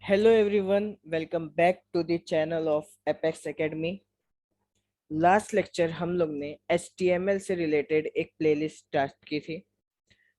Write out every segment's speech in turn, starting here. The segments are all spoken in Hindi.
Hello everyone, welcome back to the channel of Apex Academy. Last lecture हम लोग ने HTML से रिलेटेड एक प्लेलिस्ट स्टार्ट की थी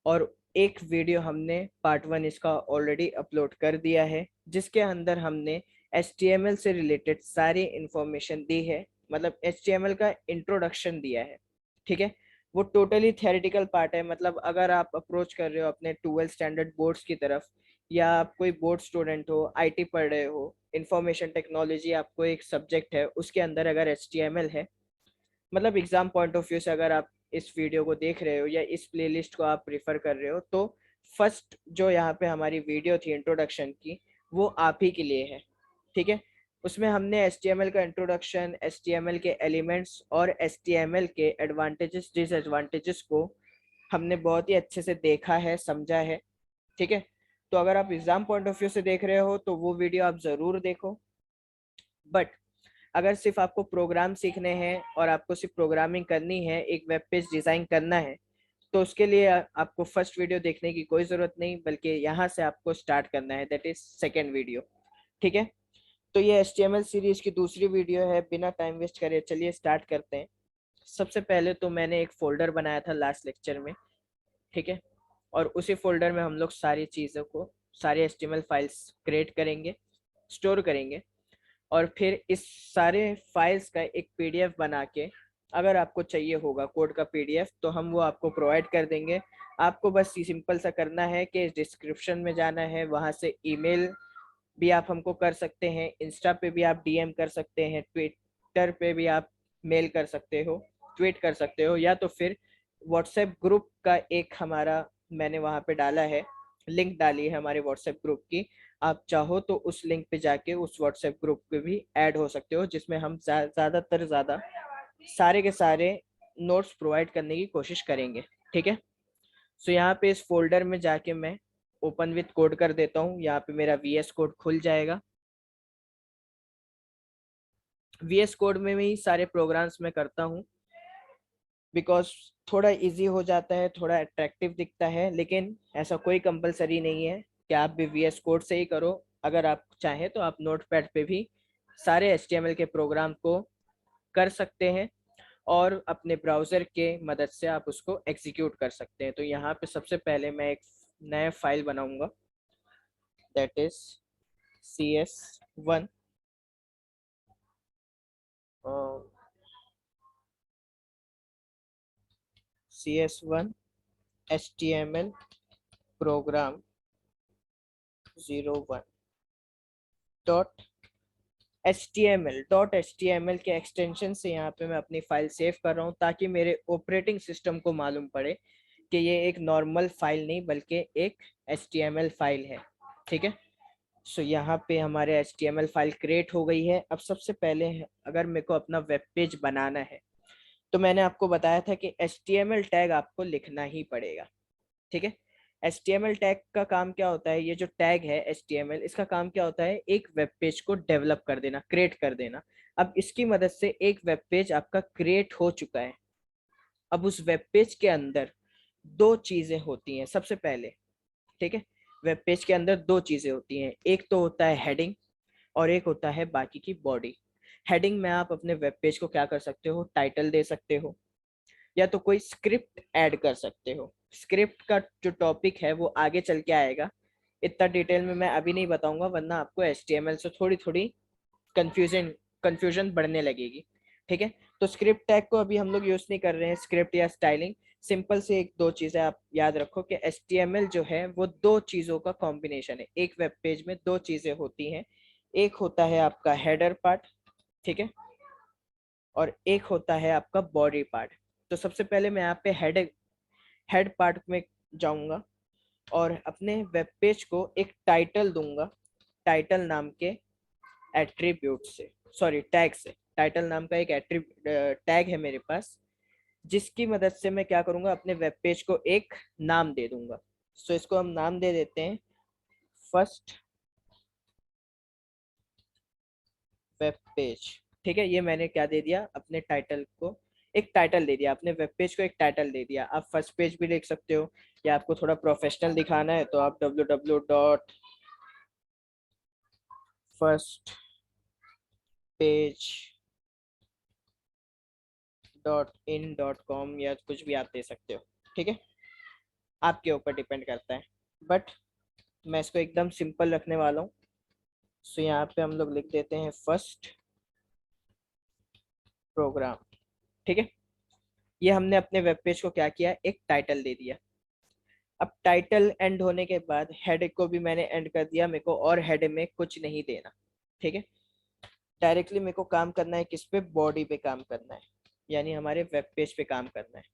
और एक वीडियो हमने पार्ट 1 इसका ऑलरेडी अपलोड कर दिया है, जिसके अंदर हमने HTML से रिलेटेड सारी इंफॉर्मेशन दी है। मतलब HTML का इंट्रोडक्शन दिया है। ठीक है, वो टोटली थ्योरेटिकल पार्ट है। मतलब अगर आप अप्रोच कर रहे हो अपने 12 स्टैंडर्ड बोर्ड्स की तरफ, या आप कोई बोर्ड स्टूडेंट हो, आईटी पढ़ रहे हो, इंफॉर्मेशन टेक्नोलॉजी आपको एक सब्जेक्ट है, उसके अंदर अगर HTML है, मतलब एग्जाम पॉइंट ऑफ व्यू से अगर आप इस वीडियो को देख रहे हो या इस प्लेलिस्ट को आप प्रिफर कर रहे हो, तो फर्स्ट जो यहाँ पे हमारी वीडियो थी इंट्रोडक्शन की, वो आप ही के लिए है। ठीक है, उसमें हमने HTML का इंट्रोडक्शन, HTML के एलिमेंट्स और HTML के एडवांटेजेस डिसएडवांटेजेस को हमने बहुत ही अच्छे से देखा है, समझा है। ठीक है, तो अगर आप एग्जाम पॉइंट ऑफ व्यू से देख रहे हो तो वो वीडियो आप ज़रूर देखो। बट अगर सिर्फ आपको प्रोग्राम सीखने हैं और आपको सिर्फ प्रोग्रामिंग करनी है, एक वेब पेज डिज़ाइन करना है, तो उसके लिए आपको फर्स्ट वीडियो देखने की कोई ज़रूरत नहीं, बल्कि यहाँ से आपको स्टार्ट करना है, दैट इज सेकेंड वीडियो। ठीक है, तो ये HTML सीरीज की दूसरी वीडियो है। बिना टाइम वेस्ट करे चलिए स्टार्ट करते हैं। सबसे पहले तो मैंने एक फोल्डर बनाया था लास्ट लेक्चर में। ठीक है, और उसी फोल्डर में हम लोग सारी चीज़ों को, सारे HTML फाइल्स क्रिएट करेंगे, स्टोर करेंगे, और फिर इस सारे फाइल्स का एक PDF बना के, अगर आपको चाहिए होगा कोड का PDF, तो हम वो आपको प्रोवाइड कर देंगे। आपको बस ये सिंपल सा करना है कि डिस्क्रिप्शन में जाना है, वहाँ से ईमेल भी आप हमको कर सकते हैं, इंस्टा पे भी आप DM कर सकते हैं, ट्विटर पे भी आप मेल कर सकते हो, ट्वीट कर सकते हो, या तो फिर व्हाट्सएप ग्रुप का एक हमारा, मैंने वहाँ पे डाला है, लिंक डाली है हमारे व्हाट्सएप ग्रुप की। आप चाहो तो उस लिंक पे जाके उस व्हाट्सएप ग्रुप पे भी ऐड हो सकते हो, जिसमें हम ज़्यादातर ज़्यादा सारे के सारे नोट्स प्रोवाइड करने की कोशिश करेंगे। ठीक है, सो यहाँ पे इस फोल्डर में जाके मैं ओपन विथ कोड कर देता हूँ। यहाँ पे मेरा VS कोड खुल जाएगा। VS कोड में ही सारे प्रोग्राम्स मैं करता हूँ, बिकॉज थोड़ा इजी हो जाता है, थोड़ा अट्रैक्टिव दिखता है। लेकिन ऐसा कोई कंपलसरी नहीं है कि आप भी VS कोड से ही करो। अगर आप चाहें तो आप नोटपैड पे भी सारे HTML के प्रोग्राम को कर सकते हैं, और अपने ब्राउज़र के मदद से आप उसको एग्जीक्यूट कर सकते हैं। तो यहाँ पे सबसे पहले मैं एक नया फाइल बनाऊंगा, that is CS1 CS1 HTML program 01 dot HTML के एक्सटेंशन से यहाँ पे मैं अपनी फाइल सेव कर रहा हूँ, ताकि मेरे ऑपरेटिंग सिस्टम को मालूम पड़े कि ये एक नॉर्मल फाइल नहीं बल्कि एक HTML फाइल है। ठीक है, सो यहाँ पे हमारे HTML फाइल क्रिएट हो गई है। अब सबसे पहले अगर मेरे को अपना वेब पेज बनाना है, तो मैंने आपको बताया था कि HTML टैग आपको लिखना ही पड़ेगा। ठीक है, HTML टैग का काम क्या होता है, ये जो टैग है HTML, इसका काम क्या होता है, एक वेब पेज को डेवलप कर देना, क्रिएट कर देना। अब इसकी मदद से एक वेब पेज आपका क्रिएट हो चुका है। अब उस वेब पेज के अंदर दो चीजें होती हैं सबसे पहले। ठीक है, वेब पेज के अंदर दो चीजें होती हैं, एक तो होता है हेडिंग और एक होता है बाकी की बॉडी। हेडिंग में आप अपने वेब पेज को क्या कर सकते हो, टाइटल दे सकते हो, या तो कोई स्क्रिप्ट ऐड कर सकते हो। स्क्रिप्ट का जो टॉपिक है वो आगे चल के आएगा, इतना डिटेल में मैं अभी नहीं बताऊंगा, वरना आपको HTML से थोड़ी थोड़ी कंफ्यूजन कंफ्यूजन बढ़ने लगेगी। ठीक है, तो स्क्रिप्ट टैग को अभी हम लोग यूज नहीं कर रहे हैं, स्क्रिप्ट या स्टाइलिंग। सिंपल से एक दो चीजें आप याद रखो कि HTML जो है वो दो चीजों का कॉम्बिनेशन है। एक वेब पेज में दो चीजें होती हैं, एक होता है आपका हेडर पार्ट, ठीक है, और एक होता है आपका बॉडी पार्ट। तो सबसे पहले मैं यहाँ पे हेड पार्ट में जाऊंगा और अपने वेब पेज को एक टाइटल दूंगा, टाइटल नाम के एट्रीब्यूट से, सॉरी टैग से। टाइटल नाम का एक टैग है मेरे पास, जिसकी मदद से मैं क्या करूंगा, अपने वेब पेज को एक नाम दे दूंगा। सो इसको हम नाम दे देते हैं फर्स्ट वेब पेज। ठीक है, ये मैंने क्या दे दिया, अपने टाइटल को एक टाइटल दे दिया, अपने वेब पेज को एक टाइटल दे दिया। आप फर्स्ट पेज भी लिख सकते हो, या आपको थोड़ा प्रोफेशनल दिखाना है तो आप www फर्स्ट पेज .in.com या कुछ भी आप दे सकते हो, ठीक है, आपके ऊपर डिपेंड करता है। बट मैं इसको एकदम सिंपल रखने वाला हूँ। सो यहाँ पे हम लोग लिख देते हैं फर्स्ट प्रोग्राम, ठीक है। ये हमने अपने वेब पेज को क्या किया, एक टाइटल दे दिया। अब टाइटल एंड होने के बाद हेड को भी मैंने एंड कर दिया, मेरे को और हेड में कुछ नहीं देना, ठीक है। डायरेक्टली मेरे को काम करना है किस पे, बॉडी पे काम करना है, यानी हमारे वेब पेज पे काम करना है।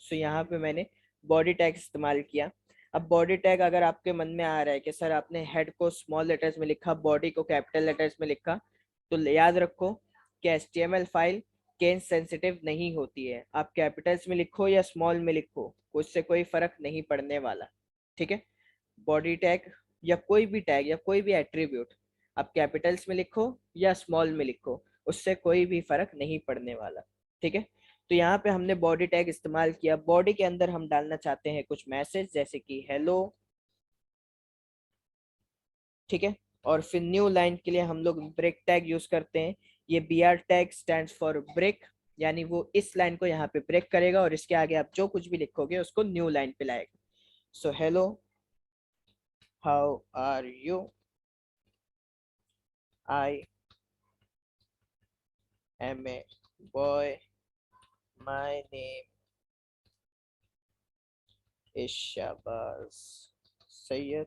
सो यहाँ पे मैंने बॉडी टैग इस्तेमाल किया। अब बॉडी टैग अगर आपके मन में आ रहा है कि सर आपने हेड को स्मॉल लेटर्स में लिखा, बॉडी को कैपिटल लेटर्स में लिखा, तो याद रखो कि HTML फाइल केस सेंसिटिव नहीं होती है। आप कैपिटल्स में लिखो या स्मॉल में लिखो, उससे कोई फर्क नहीं पड़ने वाला, ठीक है। बॉडी टैग या कोई भी टैग या कोई भी एट्रीब्यूट आप कैपिटल्स में लिखो या स्मॉल में लिखो, उससे कोई भी फर्क नहीं पड़ने वाला, ठीक है। तो यहाँ पे हमने बॉडी टैग इस्तेमाल किया। बॉडी के अंदर हम डालना चाहते हैं कुछ मैसेज, जैसे कि हेलो, ठीक है। और फिर न्यू लाइन के लिए हम लोग ब्रेक टैग यूज करते हैं। ये BR tag stands for break, यानी वो इस लाइन को यहाँ पे ब्रेक करेगा और इसके आगे आप जो कुछ भी लिखोगे उसको न्यू लाइन पे लाएगा। So hello, how are you, I am a boy, my name is Shahbaz Syed,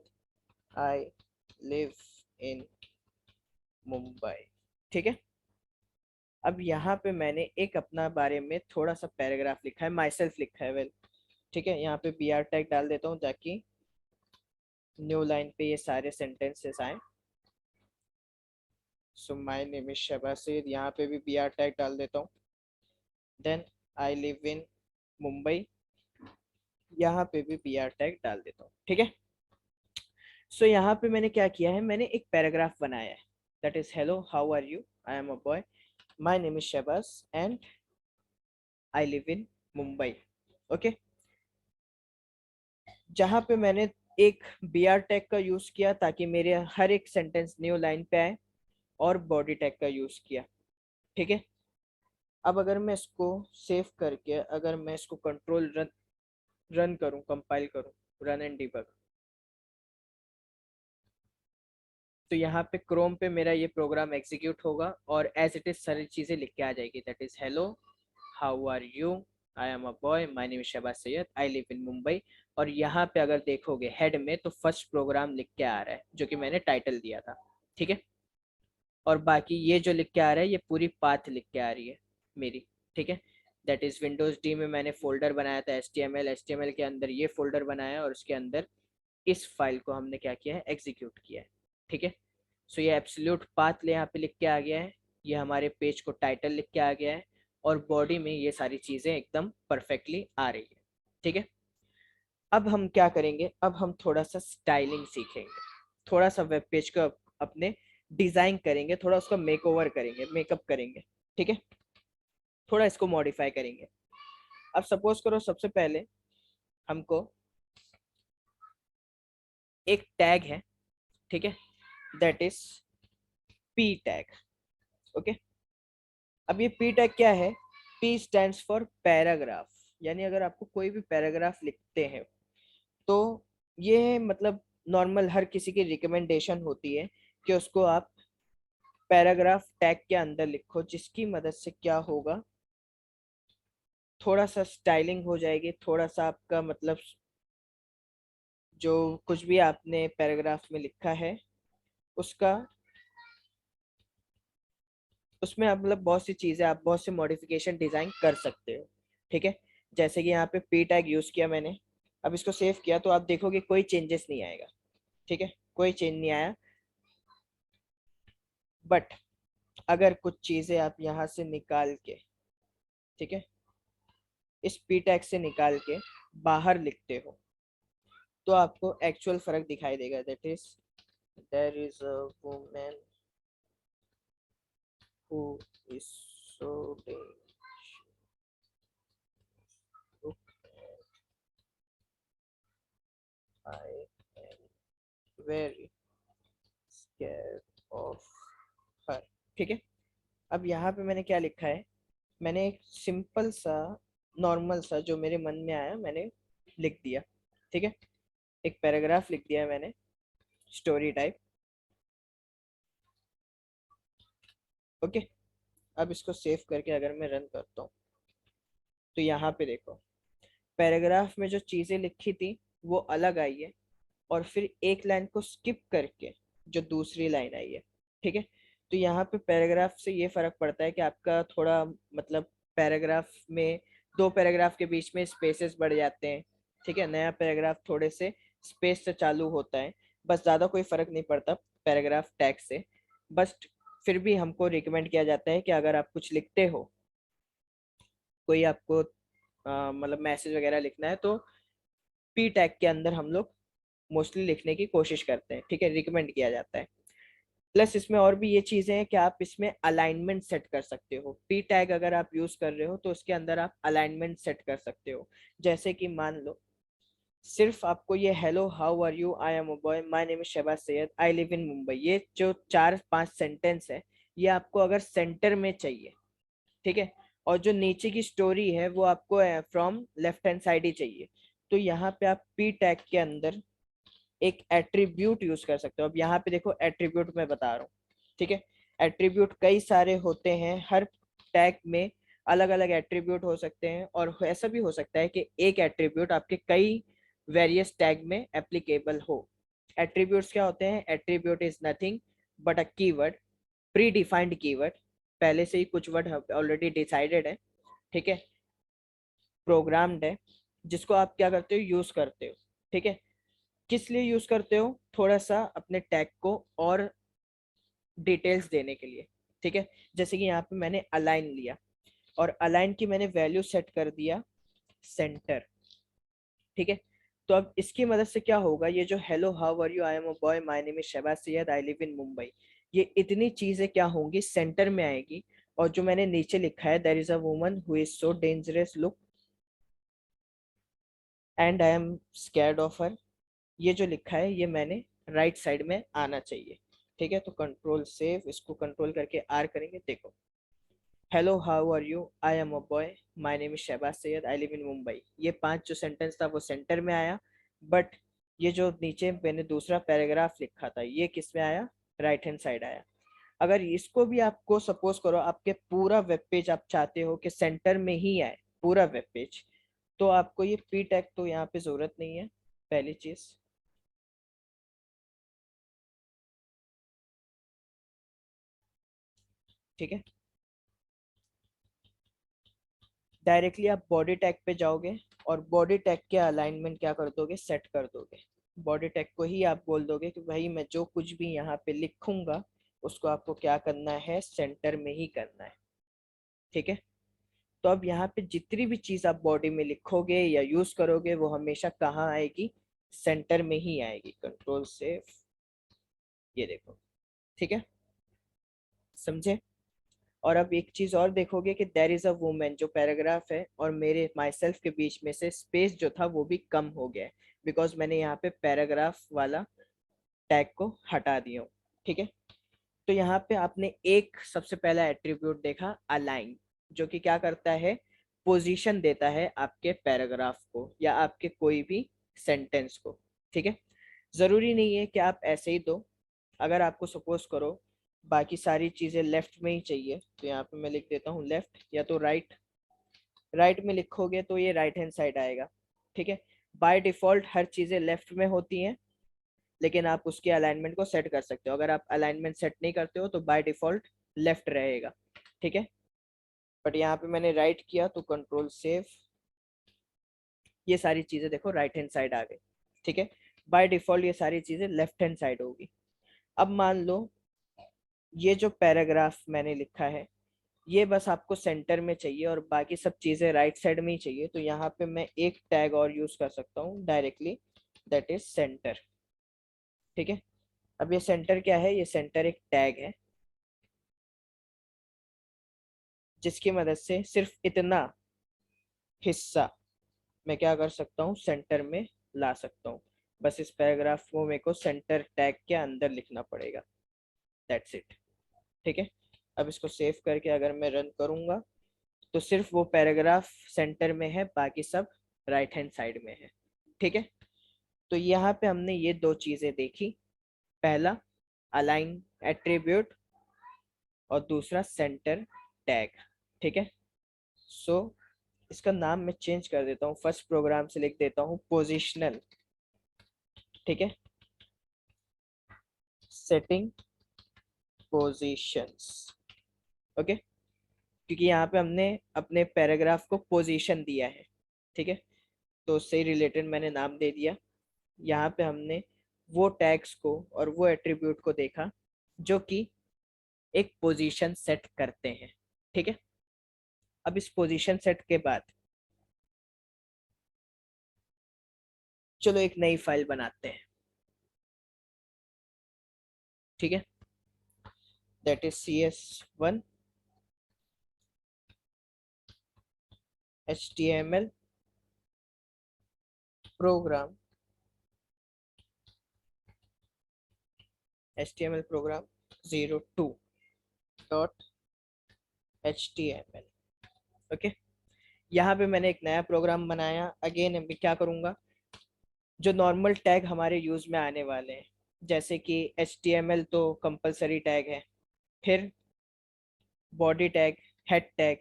I live in Mumbai, ठीक है। अब यहाँ पे मैंने एक अपना बारे में थोड़ा सा पैराग्राफ लिखा है, माई सेल्फ लिखा है, वेल, ठीक है। यहाँ पे BR टैग डाल देता हूँ ताकि न्यू लाइन पे ये सारे सेंटेंसेस आए। So my name is Shahbaz Syed, यहाँ पे भी BR टैग डाल देता हूँ। Then I live in Mumbai, यहाँ पे भी BR टैग डाल देता हूँ, ठीक है। सो यहाँ पे मैंने क्या किया है, मैंने एक पैराग्राफ बनाया है, that is hello, how are you, I am a boy, my name is Shahbaz and I live in Mumbai, okay. जहाँ पे मैंने एक BR टैग का यूज किया ताकि मेरे हर एक सेंटेंस न्यू लाइन पे आए, और बॉडी टैग का यूज किया, ठीक है। अब अगर मैं इसको सेव करके, अगर मैं इसको कंट्रोल रन करूं, कंपाइल करूं, रन एंड डिबग, तो यहाँ पे क्रोम पे मेरा ये प्रोग्राम एग्जीक्यूट होगा और एज इट इज सारी चीजें लिख के आ जाएगी, that is hello, how are you, I am a boy, my name is Shahbaz Syed, I live in Mumbai. और यहाँ पे अगर देखोगे हेड में तो फर्स्ट प्रोग्राम लिख के आ रहा है जो कि मैंने टाइटल दिया था, ठीक है। और बाकी ये जो लिख के आ रहा है ये पूरी पाथ लिख के आ रही है मेरी, ठीक है। दैट इज विंडोज डी में मैंने फोल्डर बनाया था HTML के अंदर ये फोल्डर बनाया और उसके अंदर इस फाइल को हमने क्या किया है, एग्जीक्यूट किया है, ठीक है। सो ये एब्सोल्यूट पाथ ले यहाँ पे लिख के आ गया है, ये हमारे पेज को टाइटल लिख के आ गया है, और बॉडी में ये सारी चीजें एकदम परफेक्टली आ रही है, ठीक है। अब हम क्या करेंगे, अब हम थोड़ा सा स्टाइलिंग सीखेंगे, थोड़ा सा वेब पेज को अपने डिजाइन करेंगे, थोड़ा उसका मेकओवर करेंगे, मेकअप करेंगे, ठीक है। थोड़ा इसको मॉडिफाई करेंगे। अब सपोज करो सबसे पहले हमको एक टैग है, ठीक है, that is P tag, okay. अब ये P टैग क्या है, P स्टैंड्स फॉर पैराग्राफ, यानी अगर आपको कोई भी पैराग्राफ लिखते हैं तो ये मतलब नॉर्मल हर किसी की रिकमेंडेशन होती है कि उसको आप पैराग्राफ टैग के अंदर लिखो, जिसकी मदद से क्या होगा, थोड़ा सा स्टाइलिंग हो जाएगी, थोड़ा सा आपका मतलब जो कुछ भी आपने पैराग्राफ में लिखा है उसका, उसमें आप मतलब बहुत सी चीजें, आप बहुत से मॉडिफिकेशन डिजाइन कर सकते हो, ठीक है। जैसे कि यहाँ पे P टैग यूज किया मैंने, अब इसको सेव किया तो आप देखोगे कोई चेंजेस नहीं आएगा, ठीक है, कोई चेंज नहीं आया। बट अगर कुछ चीजें आप यहाँ से निकाल के, ठीक है, इस P टैग से निकाल के बाहर लिखते हो तो आपको एक्चुअल फर्क दिखाई देगा, that is there is a woman who is so I am very scared of her. ठीक है, अब यहाँ पे मैंने क्या लिखा है, मैंने एक सिंपल सा नॉर्मल सा जो मेरे मन में आया मैंने लिख दिया। ठीक है, एक पैराग्राफ लिख दिया है मैंने, स्टोरी टाइप। ओके, अब इसको सेव करके अगर मैं रन करता हूँ तो यहाँ पे देखो, पैराग्राफ में जो चीजें लिखी थी वो अलग आई है, और फिर एक लाइन को स्किप करके जो दूसरी लाइन आई है। ठीक है, तो यहाँ पे पैराग्राफ से ये फर्क पड़ता है कि आपका थोड़ा मतलब पैराग्राफ में, दो पैराग्राफ के बीच में स्पेसेस बढ़ जाते हैं। ठीक है, नया पैराग्राफ थोड़े से स्पेस से चालू होता है, बस ज़्यादा कोई फर्क नहीं पड़ता पैराग्राफ टैग से। बस फिर भी हमको रिकमेंड किया जाता है कि अगर आप कुछ लिखते हो, कोई आपको मतलब मैसेज वगैरह लिखना है, तो पी टैग के अंदर हम लोग मोस्टली लिखने की कोशिश करते हैं। ठीक है, रिकमेंड किया जाता है। प्लस इसमें और भी ये चीजें हैं कि आप इसमें अलाइनमेंट सेट कर सकते हो। पी टैग अगर आप यूज कर रहे हो तो उसके अंदर आप अलाइनमेंट सेट कर सकते हो। जैसे कि मान लो सिर्फ आपको ये hello how are you I am a boy my name is Shahbaz Syed I live in Mumbai, ये जो 4-5 सेंटेंस है, ये आपको अगर सेंटर में चाहिए। ठीक है, और जो नीचे की स्टोरी है वो आपको फ्रॉम लेफ्ट हैंड साइड ही चाहिए, तो यहाँ पे आप पी टैग के अंदर एक एट्रीब्यूट यूज कर सकते हो। अब यहाँ पे देखो एट्रीब्यूट मैं बता रहा हूँ। ठीक है, एट्रीब्यूट कई सारे होते हैं, हर टैग में अलग अलग एट्रीब्यूट हो सकते हैं, और ऐसा भी हो सकता है कि एक एट्रीब्यूट आपके कई वेरियस टैग में एप्लीकेबल हो। एट्रीब्यूट्स क्या होते हैं? Attribute is nothing but a keyword, pre defined keyword, पहले से ही कुछ वर्ड ऑलरेडी डिसाइडेड है। ठीक है, प्रोग्राम्ड है, जिसको आप क्या करते हो, यूज करते हो। ठीक है, किस लिए यूज करते हो? थोड़ा सा अपने टैग को और डिटेल्स देने के लिए। ठीक है, जैसे कि यहाँ पे मैंने अलाइन लिया, और अलाइन की मैंने वैल्यू सेट कर दिया सेंटर। ठीक है, तो अब इसकी मदद से क्या होगा, ये जो hello how are you I am a boy my name is Shahbaz Syed I live in Mumbai, ये इतनी चीजें क्या होंगी, सेंटर में आएगी। और जो मैंने नीचे लिखा है, there is a woman who is so dangerous look and I am scared of her, ये जो लिखा है ये मैंने राइट साइड में आना चाहिए। ठीक है, तो कंट्रोल सेव, इसको कंट्रोल करके आर करेंगे। देखो, hello how are you I am a boy my name is Shahbaz Syed I live in Mumbai, ये 5 जो सेंटेंस था वो सेंटर में आया। बट ये जो नीचे मैंने दूसरा पैराग्राफ लिखा था ये किस में आया? राइट हैंड साइड आया। अगर इसको भी आपको सपोज करो आपके पूरा वेब पेज आप चाहते हो कि सेंटर में ही आए, पूरा वेब पेज, तो आपको ये पी टैग तो यहाँ पे जरूरत नहीं है, पहली चीज। ठीक है, डायरेक्टली आप बॉडी टैग पे जाओगे, और बॉडी टैग के अलाइनमेंट क्या कर दोगे, सेट कर दोगे। बॉडी टैग को ही आप बोल दोगे कि भाई मैं जो कुछ भी यहाँ पे लिखूंगा उसको आपको क्या करना है, सेंटर में ही करना है। ठीक है, तो अब यहाँ पे जितनी भी चीज आप बॉडी में लिखोगे या यूज करोगे वो हमेशा कहाँ आएगी, सेंटर में ही आएगी। कंट्रोल से ये देखो। ठीक है, समझे? और अब एक चीज और देखोगे कि देयर इज अ वुमेन, जो पैराग्राफ है और मेरे माई सेल्फ के बीच में से स्पेस जो था वो भी कम हो गया है, बिकॉज मैंने यहाँ पे पैराग्राफ वाला टैग को हटा दिया हूँ। ठीक है, तो यहाँ पे आपने एक सबसे पहला एट्रीब्यूट देखा, अलाइन, जो कि क्या करता है, पोजीशन देता है आपके पैराग्राफ को या आपके कोई भी सेंटेंस को। ठीक है, जरूरी नहीं है कि आप ऐसे ही दो। अगर आपको सपोज करो बाकी सारी चीजें लेफ्ट में ही चाहिए, तो यहाँ पे मैं लिख देता हूँ लेफ्ट, या तो राइट। राइट में लिखोगे तो ये राइट हैंड साइड आएगा। ठीक है, बाय डिफॉल्ट हर चीजें लेफ्ट में होती हैं, लेकिन आप उसके अलाइनमेंट को सेट कर सकते हो। अगर आप अलाइनमेंट सेट नहीं करते हो तो बाय डिफॉल्ट लेफ्ट रहेगा। ठीक है, बट यहाँ पे मैंने राइट किया तो कंट्रोल सेव, ये सारी चीजें देखो राइट हैंड साइड आ गई। ठीक है, बाय डिफॉल्ट ये सारी चीजें लेफ्ट हैंड साइड होगी। अब मान लो ये जो पैराग्राफ मैंने लिखा है ये बस आपको सेंटर में चाहिए और बाकी सब चीजें राइट साइड में ही चाहिए, तो यहाँ पे मैं एक टैग और यूज कर सकता हूँ डायरेक्टली, दैट इज सेंटर। ठीक है, अब ये सेंटर क्या है? ये सेंटर एक टैग है जिसकी मदद से सिर्फ इतना हिस्सा मैं क्या कर सकता हूँ, सेंटर में ला सकता हूँ। बस इस पैराग्राफ को मेरे को सेंटर टैग के अंदर लिखना पड़ेगा। That's it. ठीक है, अब इसको सेव करके अगर मैं रन करूंगा तो सिर्फ वो पैराग्राफ सेंटर में है, बाकी सब राइट हैंड साइड में है। ठीक है, तो यहाँ पे हमने ये दो चीजें देखी, पहला अलाइन एट्रीब्यूट और दूसरा सेंटर टैग। ठीक है, सो इसका नाम मैं चेंज कर देता हूँ, फर्स्ट प्रोग्राम से लिख देता हूँ पोजिशनल। ठीक है, सेटिंग पोजीशंस। ओके, क्योंकि यहाँ पे हमने अपने पैराग्राफ को पोजीशन दिया है। ठीक है, तो उससे रिलेटेड मैंने नाम दे दिया। यहाँ पे हमने वो टैग्स को और वो एट्रीब्यूट को देखा जो कि एक पोजीशन सेट करते हैं। ठीक है, अब इस पोजीशन सेट के बाद चलो एक नई फाइल बनाते हैं। ठीक है, that is CS1 HTML program, HTML program 02.html। Okay, यहाँ पे मैंने एक नया प्रोग्राम बनाया। अगेन मैं क्या करूँगा, जो नॉर्मल टैग हमारे यूज में आने वाले हैं, जैसे कि HTML तो कंपलसरी टैग है, फिर बॉडी टैग, हेड टैग,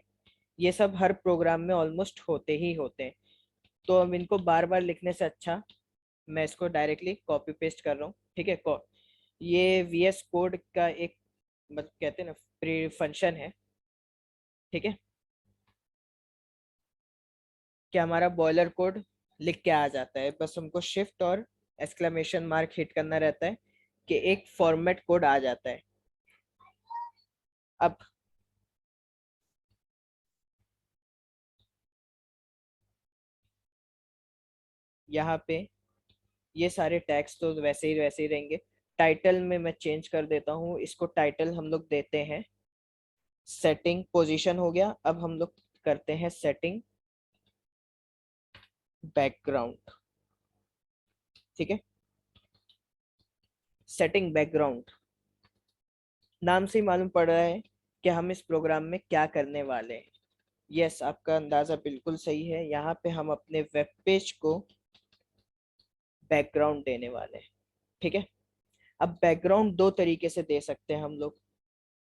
ये सब हर प्रोग्राम में ऑलमोस्ट होते ही होते हैं। तो अब इनको बार बार लिखने से अच्छा मैं इसको डायरेक्टली कॉपी पेस्ट कर रहा हूँ। ठीक है, ये VS कोड का एक मतलब कहते हैं ना प्री फंक्शन है। ठीक है, कि हमारा बॉयलर कोड लिख के आ जाता है, बस हमको शिफ्ट और एक्सक्लेमेशन मार्क हिट करना रहता है कि एक फॉर्मेट कोड आ जाता है। अब यहाँ पे ये सारे टैग्स तो वैसे ही रहेंगे। टाइटल में मैं चेंज कर देता हूँ, इसको टाइटल हम लोग देते हैं सेटिंग पोजीशन हो गया। अब हम लोग करते हैं सेटिंग बैकग्राउंड। ठीक है, सेटिंग बैकग्राउंड नाम से ही मालूम पड़ रहा है कि हम इस प्रोग्राम में क्या करने वाले हैं। यस, आपका अंदाजा बिल्कुल सही है, यहाँ पे हम अपने वेब पेज को बैकग्राउंड देने वाले हैं। ठीक है, अब बैकग्राउंड दो तरीके से दे सकते हैं हम लोग,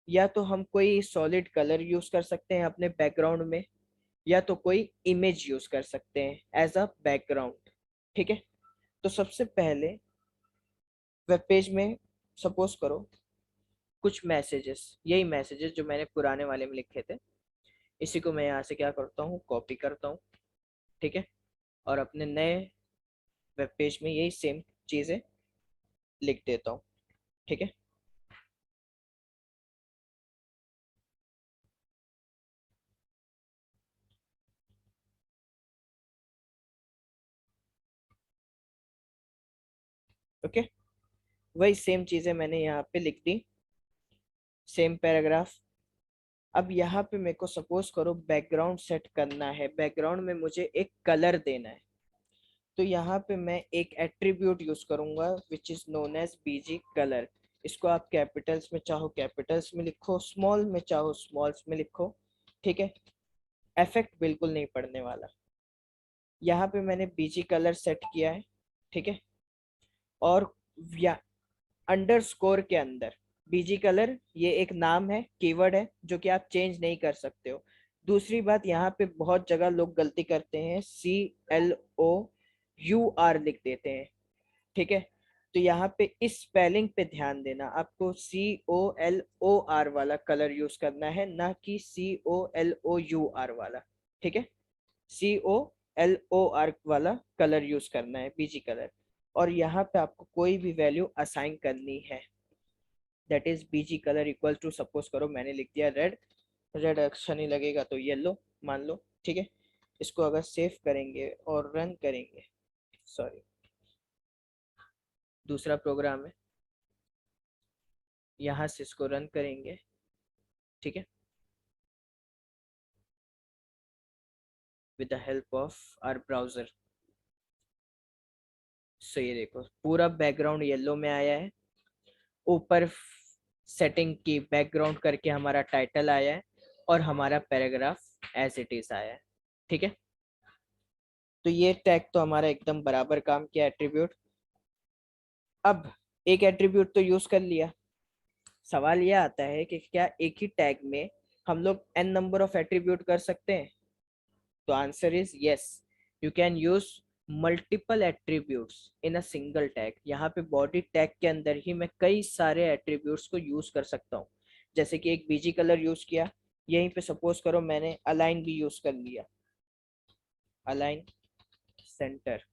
या तो हम कोई सॉलिड कलर यूज कर सकते हैं अपने बैकग्राउंड में, या तो कोई इमेज यूज कर सकते हैं एज अ बैकग्राउंड। ठीक है, तो सबसे पहले वेब पेज में सपोज करो कुछ मैसेजेस, यही मैसेजेस जो मैंने पुराने वाले में लिखे थे, इसी को मैं यहाँ से क्या करता हूँ, कॉपी करता हूँ। ठीक है, और अपने नए वेब पेज में यही सेम चीज़ें लिख देता हूँ। ठीक है, ओके, वही सेम चीज़ें मैंने यहाँ पे लिख दी, सेम पैराग्राफ। अब यहाँ पे मेरे को सपोज करो बैकग्राउंड सेट करना है, बैकग्राउंड में मुझे एक कलर देना है। तो यहाँ पे मैं एक एट्रीब्यूट यूज करूंगा which is known as BG colour. इसको आप कैपिटल्स में चाहो कैपिटल्स में लिखो, स्मॉल में चाहो स्मॉल्स में लिखो। ठीक है, इफेक्ट बिल्कुल नहीं पड़ने वाला। यहाँ पे मैंने बीजी कलर सेट किया है। ठीक है, और अंडरस्कोर के अंदर बीजी कलर ये एक नाम है, कीवर्ड है जो कि आप चेंज नहीं कर सकते हो। दूसरी बात, यहाँ पे बहुत जगह लोग गलती करते हैं, CLOUR लिख देते हैं। ठीक है, तो यहाँ पे इस स्पेलिंग पे ध्यान देना, आपको COLOR वाला कलर यूज करना है, ना कि COLOUR वाला। ठीक है, COLOR वाला कलर यूज करना है, बीजी कलर। और यहाँ पे आपको कोई भी वैल्यू असाइन करनी है, that is BG colour equal to, suppose करो मैंने लिख दिया रेड, रेड अच्छा नहीं लगेगा तो येलो मान लो। ठीक है, इसको अगर सेव करेंगे और रन करेंगे, सॉरी दूसरा प्रोग्राम है, यहाँ से इसको रन करेंगे। ठीक है, with the help of our browser. So ये देखो पूरा बैकग्राउंड येलो में आया है, ऊपर सेटिंग की बैकग्राउंड करके हमारा टाइटल आया है और हमारा पैराग्राफ एज इट इज आया है। ठीक है, तो ये टैग तो हमारा एकदम बराबर काम किया एट्रीब्यूट। अब एक एट्रीब्यूट तो यूज कर लिया, सवाल ये आता है कि क्या एक ही टैग में हम लोग n नंबर ऑफ एट्रीब्यूट कर सकते हैं? तो answer is yes, you can use multiple attributes in a single tag. यहाँ पे बॉडी टैग के अंदर ही मैं कई सारे एट्रीब्यूट्स को यूज कर सकता हूँ। जैसे कि एक बीजी कलर यूज किया, यहीं पे सपोज करो मैंने अलाइन भी यूज कर लिया, अलाइन सेंटर,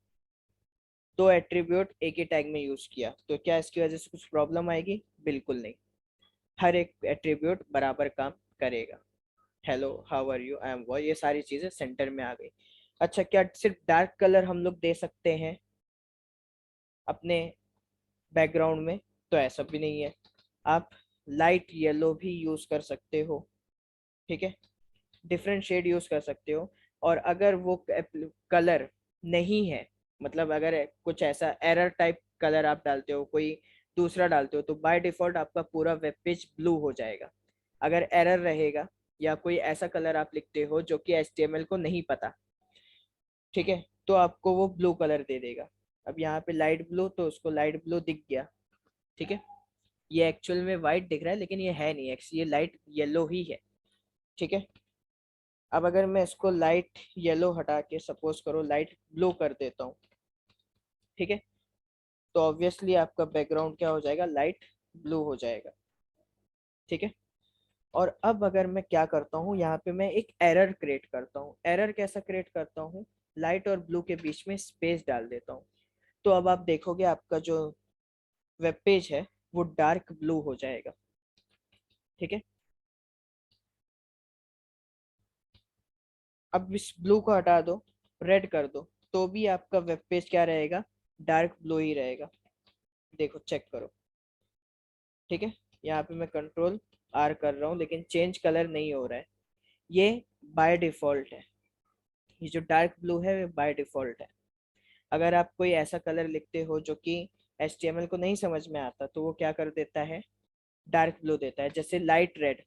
दो एट्रीब्यूट एक ही टैग में यूज किया, तो क्या इसकी वजह से कुछ प्रॉब्लम आएगी? बिल्कुल नहीं, हर एक एट्रीब्यूट बराबर काम करेगा। Hello, how are you, I am वो, ये सारी चीजें सेंटर में आ गई। अच्छा, क्या सिर्फ डार्क कलर हम लोग दे सकते हैं अपने बैकग्राउंड में? तो ऐसा भी नहीं है, आप लाइट येलो भी यूज कर सकते हो। ठीक है, डिफरेंट शेड यूज कर सकते हो। और अगर वो कलर नहीं है, मतलब अगर कुछ ऐसा एरर टाइप कलर आप डालते हो, कोई दूसरा डालते हो, तो बाय डिफॉल्ट आपका पूरा वेब पेज ब्लू हो जाएगा। अगर एरर रहेगा या कोई ऐसा कलर आप लिखते हो जो कि HTML को नहीं पता, ठीक है, तो आपको वो ब्लू कलर दे देगा। अब यहाँ पे लाइट ब्लू, तो उसको लाइट ब्लू दिख गया। ठीक है, ये एक्चुअल में वाइट दिख रहा है लेकिन ये है नहीं, ये लाइट येलो ही है। ठीक है, अब अगर मैं इसको लाइट येलो हटा के सपोज करो लाइट ब्लू कर देता हूँ, ठीक है, तो ऑब्वियसली आपका बैकग्राउंड क्या हो जाएगा? लाइट ब्लू हो जाएगा। ठीक है, और अब अगर मैं क्या करता हूँ, यहाँ पे मैं एक एरर क्रिएट करता हूँ। एरर कैसा क्रिएट करता हूँ? लाइट और ब्लू के बीच में स्पेस डाल देता हूँ। तो अब आप देखोगे आपका जो वेब पेज है वो डार्क ब्लू हो जाएगा। ठीक है, अब इस ब्लू को हटा दो, रेड कर दो, तो भी आपका वेब पेज क्या रहेगा? डार्क ब्लू ही रहेगा। देखो, चेक करो। ठीक है, यहाँ पे मैं कंट्रोल R कर रहा हूँ लेकिन चेंज कलर नहीं हो रहा है, ये बाय डिफॉल्ट है। ये जो डार्क ब्लू है वो बाय डिफॉल्ट है। अगर आप कोई ऐसा कलर लिखते हो जो कि HTML को नहीं समझ में आता, तो वो क्या कर देता है? डार्क ब्लू देता है। जैसे लाइट रेड,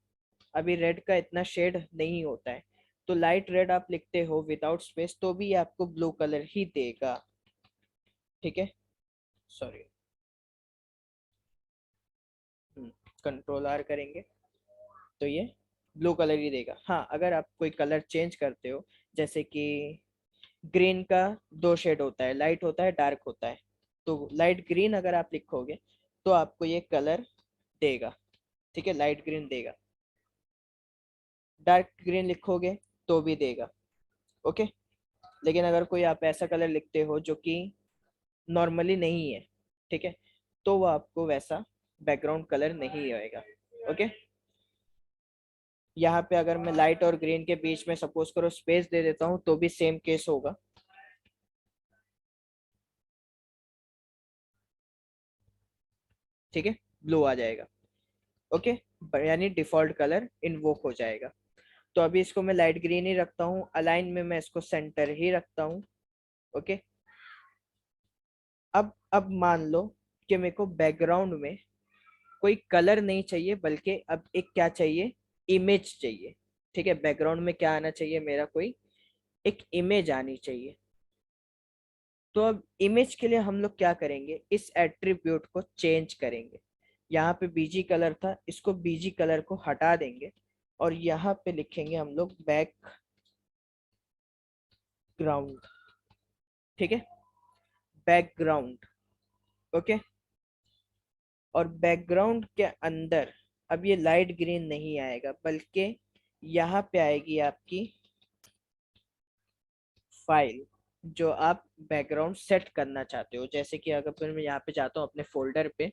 अभी रेड का इतना शेड नहीं होता है, तो लाइट रेड आप लिखते हो विदाउट स्पेस तो भी आपको ब्लू कलर ही देगा। ठीक है, सॉरी, कंट्रोल R करेंगे तो ये ब्लू कलर ही देगा। हाँ, अगर आप कोई कलर चेंज करते हो, जैसे कि ग्रीन का दो शेड होता है, लाइट होता है, डार्क होता है, तो लाइट ग्रीन अगर आप लिखोगे तो आपको ये कलर देगा। ठीक है, लाइट ग्रीन देगा। डार्क ग्रीन लिखोगे तो भी देगा। ओके, लेकिन अगर कोई आप ऐसा कलर लिखते हो जो कि नॉर्मली नहीं है, ठीक है, तो वो आपको वैसा बैकग्राउंड कलर नहीं आएगा। ओके, यहाँ पे अगर मैं लाइट और ग्रीन के बीच में सपोज करो स्पेस दे देता हूँ, तो भी सेम केस होगा। ठीक है, ब्लू आ जाएगा। ओके, यानी डिफॉल्ट कलर इन्वोक हो जाएगा। तो अभी इसको मैं लाइट ग्रीन ही रखता हूँ, अलाइन में मैं इसको सेंटर ही रखता हूँ। ओके, अब मान लो कि मेरे को बैकग्राउंड में कोई कलर नहीं चाहिए, बल्कि अब एक क्या चाहिए? इमेज चाहिए। ठीक है, बैकग्राउंड में क्या आना चाहिए? मेरा कोई एक इमेज आनी चाहिए। तो अब इमेज के लिए हम लोग क्या करेंगे? इस एट्रीब्यूट को चेंज करेंगे। यहाँ पे बीजी कलर था, इसको बीजी कलर को हटा देंगे और यहाँ पे लिखेंगे हम लोग बैकग्राउंड। ठीक है, बैकग्राउंड। ओके, और बैकग्राउंड के अंदर अब ये लाइट ग्रीन नहीं आएगा, बल्कि यहाँ पे आएगी आपकी फाइल जो आप बैकग्राउंड सेट करना चाहते हो। जैसे कि अगर फिर मैं यहाँ पे जाता हूँ अपने फोल्डर पे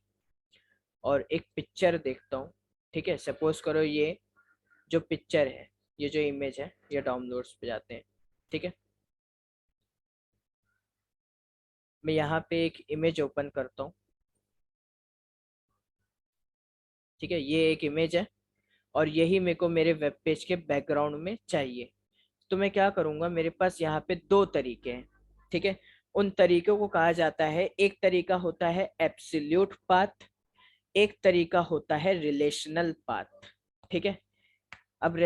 और एक पिक्चर देखता हूँ, ठीक है, सपोज करो ये जो पिक्चर है, ये जो इमेज है, ये डाउनलोड्स पे जाते हैं। ठीक है, मैं यहाँ पे एक इमेज ओपन करता हूँ। ठीक है, ये एक इमेज है और यही मेरे को मेरे वेब पेज के बैकग्राउंड में चाहिए। तो मैं क्या करूँगा, मेरे पास यहाँ पे दो तरीके हैं। ठीक है, उन तरीकों को कहा जाता है, एक तरीका होता है एब्सोल्यूट पाथ, एक तरीका होता है रिलेशनल पाथ। ठीक है, अब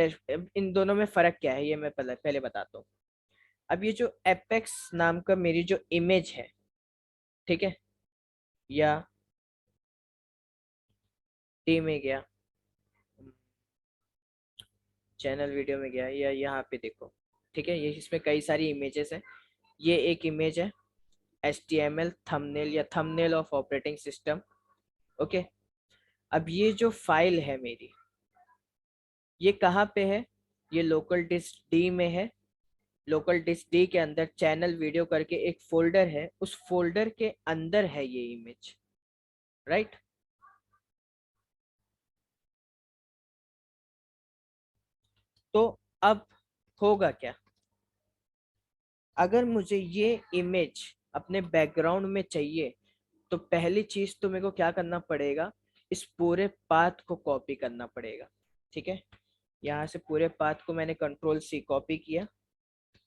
इन दोनों में फर्क क्या है ये मैं पहले पहले बताता हूँ। अब ये जो एपेक्स नाम का मेरी जो इमेज है, ठीक है, या टी में गया, चैनल वीडियो में गया, या यहाँ पे देखो, ठीक है, ये इसमें कई सारी इमेजेस हैं। ये एक इमेज है HTML थंबनेल या thumbnail of operating system. Okay, अब ये जो फाइल है मेरी, ये कहाँ पे है? ये लोकल डिस्क डी में है। लोकल डिस्क डी के अंदर चैनल वीडियो करके एक फोल्डर है, उस फोल्डर के अंदर है ये इमेज, राइट। तो अब होगा क्या, अगर मुझे ये इमेज अपने बैकग्राउंड में चाहिए, तो पहली चीज तो मेरे को क्या करना पड़ेगा, इस पूरे पाथ को कॉपी करना पड़ेगा। ठीक है, यहाँ से पूरे पाथ को मैंने Ctrl+C कॉपी किया,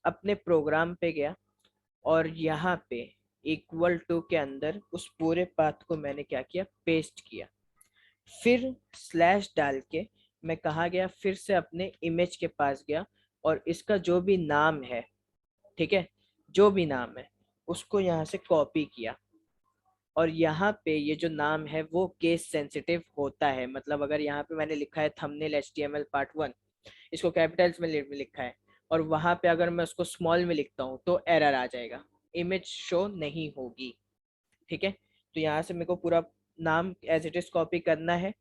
अपने प्रोग्राम पे गया, और यहाँ पे इक्वल टू के अंदर उस पूरे पाथ को मैंने क्या किया, पेस्ट किया। फिर स्लैश डाल के मैं कहाँ गया, फिर से अपने इमेज के पास गया, और इसका जो भी नाम है, ठीक है, जो भी नाम है उसको यहाँ से कॉपी किया। और यहाँ पे ये जो नाम है वो केस सेंसिटिव होता है, मतलब अगर यहाँ पे मैंने लिखा है थंबनेल HTML पार्ट 1, इसको कैपिटल्स में लिखा है, और वहां पे अगर मैं उसको स्मॉल में लिखता हूँ तो एरर आ जाएगा, इमेज शो नहीं होगी। ठीक है, तो यहाँ से मेरे को पूरा नाम एज इट इज कॉपी करना है,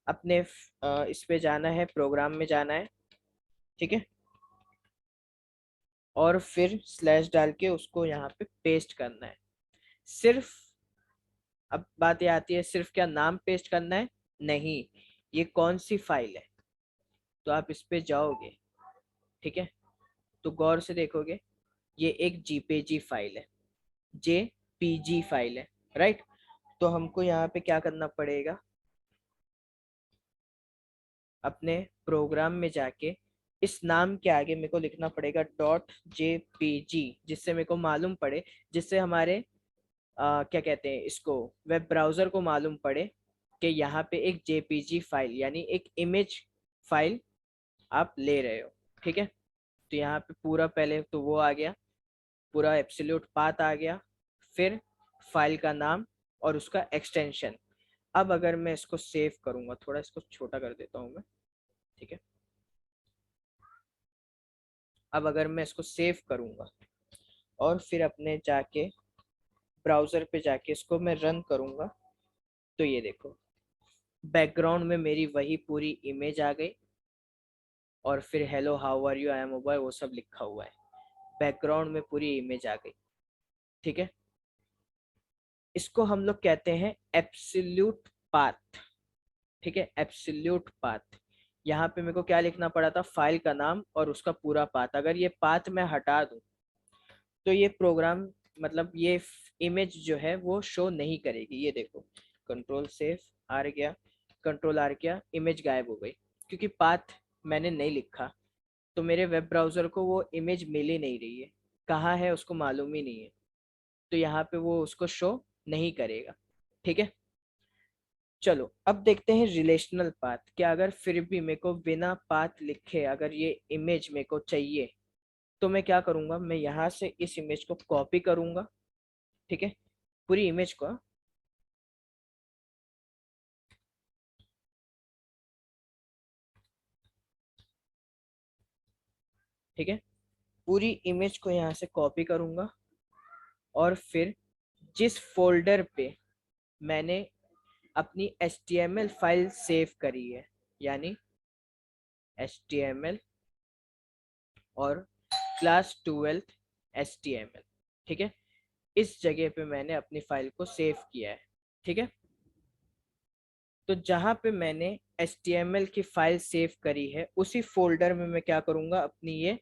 अपने इस पे जाना है, प्रोग्राम में जाना है, ठीक है, और फिर स्लैश डाल के उसको यहाँ पे पेस्ट करना है। सिर्फ अब बात ये आती है, सिर्फ क्या नाम पेस्ट करना है? नहीं, ये कौन सी फाइल है, तो आप इस पे जाओगे, ठीक है, तो गौर से देखोगे, ये एक JPG फाइल है, JPG फाइल है, राइट। तो हमको यहाँ पे क्या करना पड़ेगा, अपने प्रोग्राम में जाके इस नाम के आगे मेरे को लिखना पड़ेगा .jpg, जिससे मेरे को मालूम पड़े, जिससे हमारे क्या कहते हैं इसको, वेब ब्राउजर को मालूम पड़े कि यहाँ पे एक JPG फाइल यानी एक इमेज फाइल आप ले रहे हो। ठीक है, तो यहाँ पे पूरा पहले तो वो आ गया, पूरा एब्सोल्यूट पाथ आ गया, फिर फाइल का नाम और उसका एक्सटेंशन। अब अगर मैं इसको सेव करूंगा, थोड़ा इसको छोटा कर देता हूँ मैं, ठीक है, अब अगर मैं इसको सेव करूंगा और फिर अपने जाके ब्राउजर पे जाके इसको मैं रन करूंगा, तो ये देखो बैकग्राउंड में मेरी वही पूरी इमेज आ गई, और फिर hello how are you, I am mobile, वो सब लिखा हुआ है, बैकग्राउंड में पूरी इमेज आ गई। ठीक है, इसको हम लोग कहते हैं एब्सोल्यूट पाथ। ठीक है, एब्सोल्यूट पाथ। यहाँ पे मेरे को क्या लिखना पड़ा था, फाइल का नाम और उसका पूरा पाथ। अगर ये पाथ मैं हटा दूं तो ये प्रोग्राम, मतलब ये इमेज जो है वो शो नहीं करेगी। ये देखो, Ctrl+Save आर गया, Ctrl+R किया, इमेज गायब हो गई, क्योंकि पाथ मैंने नहीं लिखा, तो मेरे वेब ब्राउजर को वो इमेज मिल ही नहीं रही है, कहाँ है उसको मालूम ही नहीं है, तो यहाँ पे वो उसको शो नहीं करेगा। ठीक है, चलो अब देखते हैं रिलेशनल पाथ। क्या अगर फिर भी मेरे को बिना पाथ लिखे अगर ये इमेज मेरे को चाहिए, तो मैं क्या करूंगा, मैं यहाँ से इस इमेज को कॉपी करूंगा, ठीक है, पूरी इमेज को, ठीक है, पूरी इमेज को यहाँ से कॉपी करूंगा, और फिर जिस फोल्डर पे मैंने अपनी HTML फाइल सेव करी है, यानी HTML और क्लास 12 HTML, ठीक है, इस जगह पे मैंने अपनी फाइल को सेव किया है। ठीक है, तो जहां पे मैंने HTML की फाइल सेव करी है, उसी फोल्डर में मैं क्या करूंगा, अपनी ये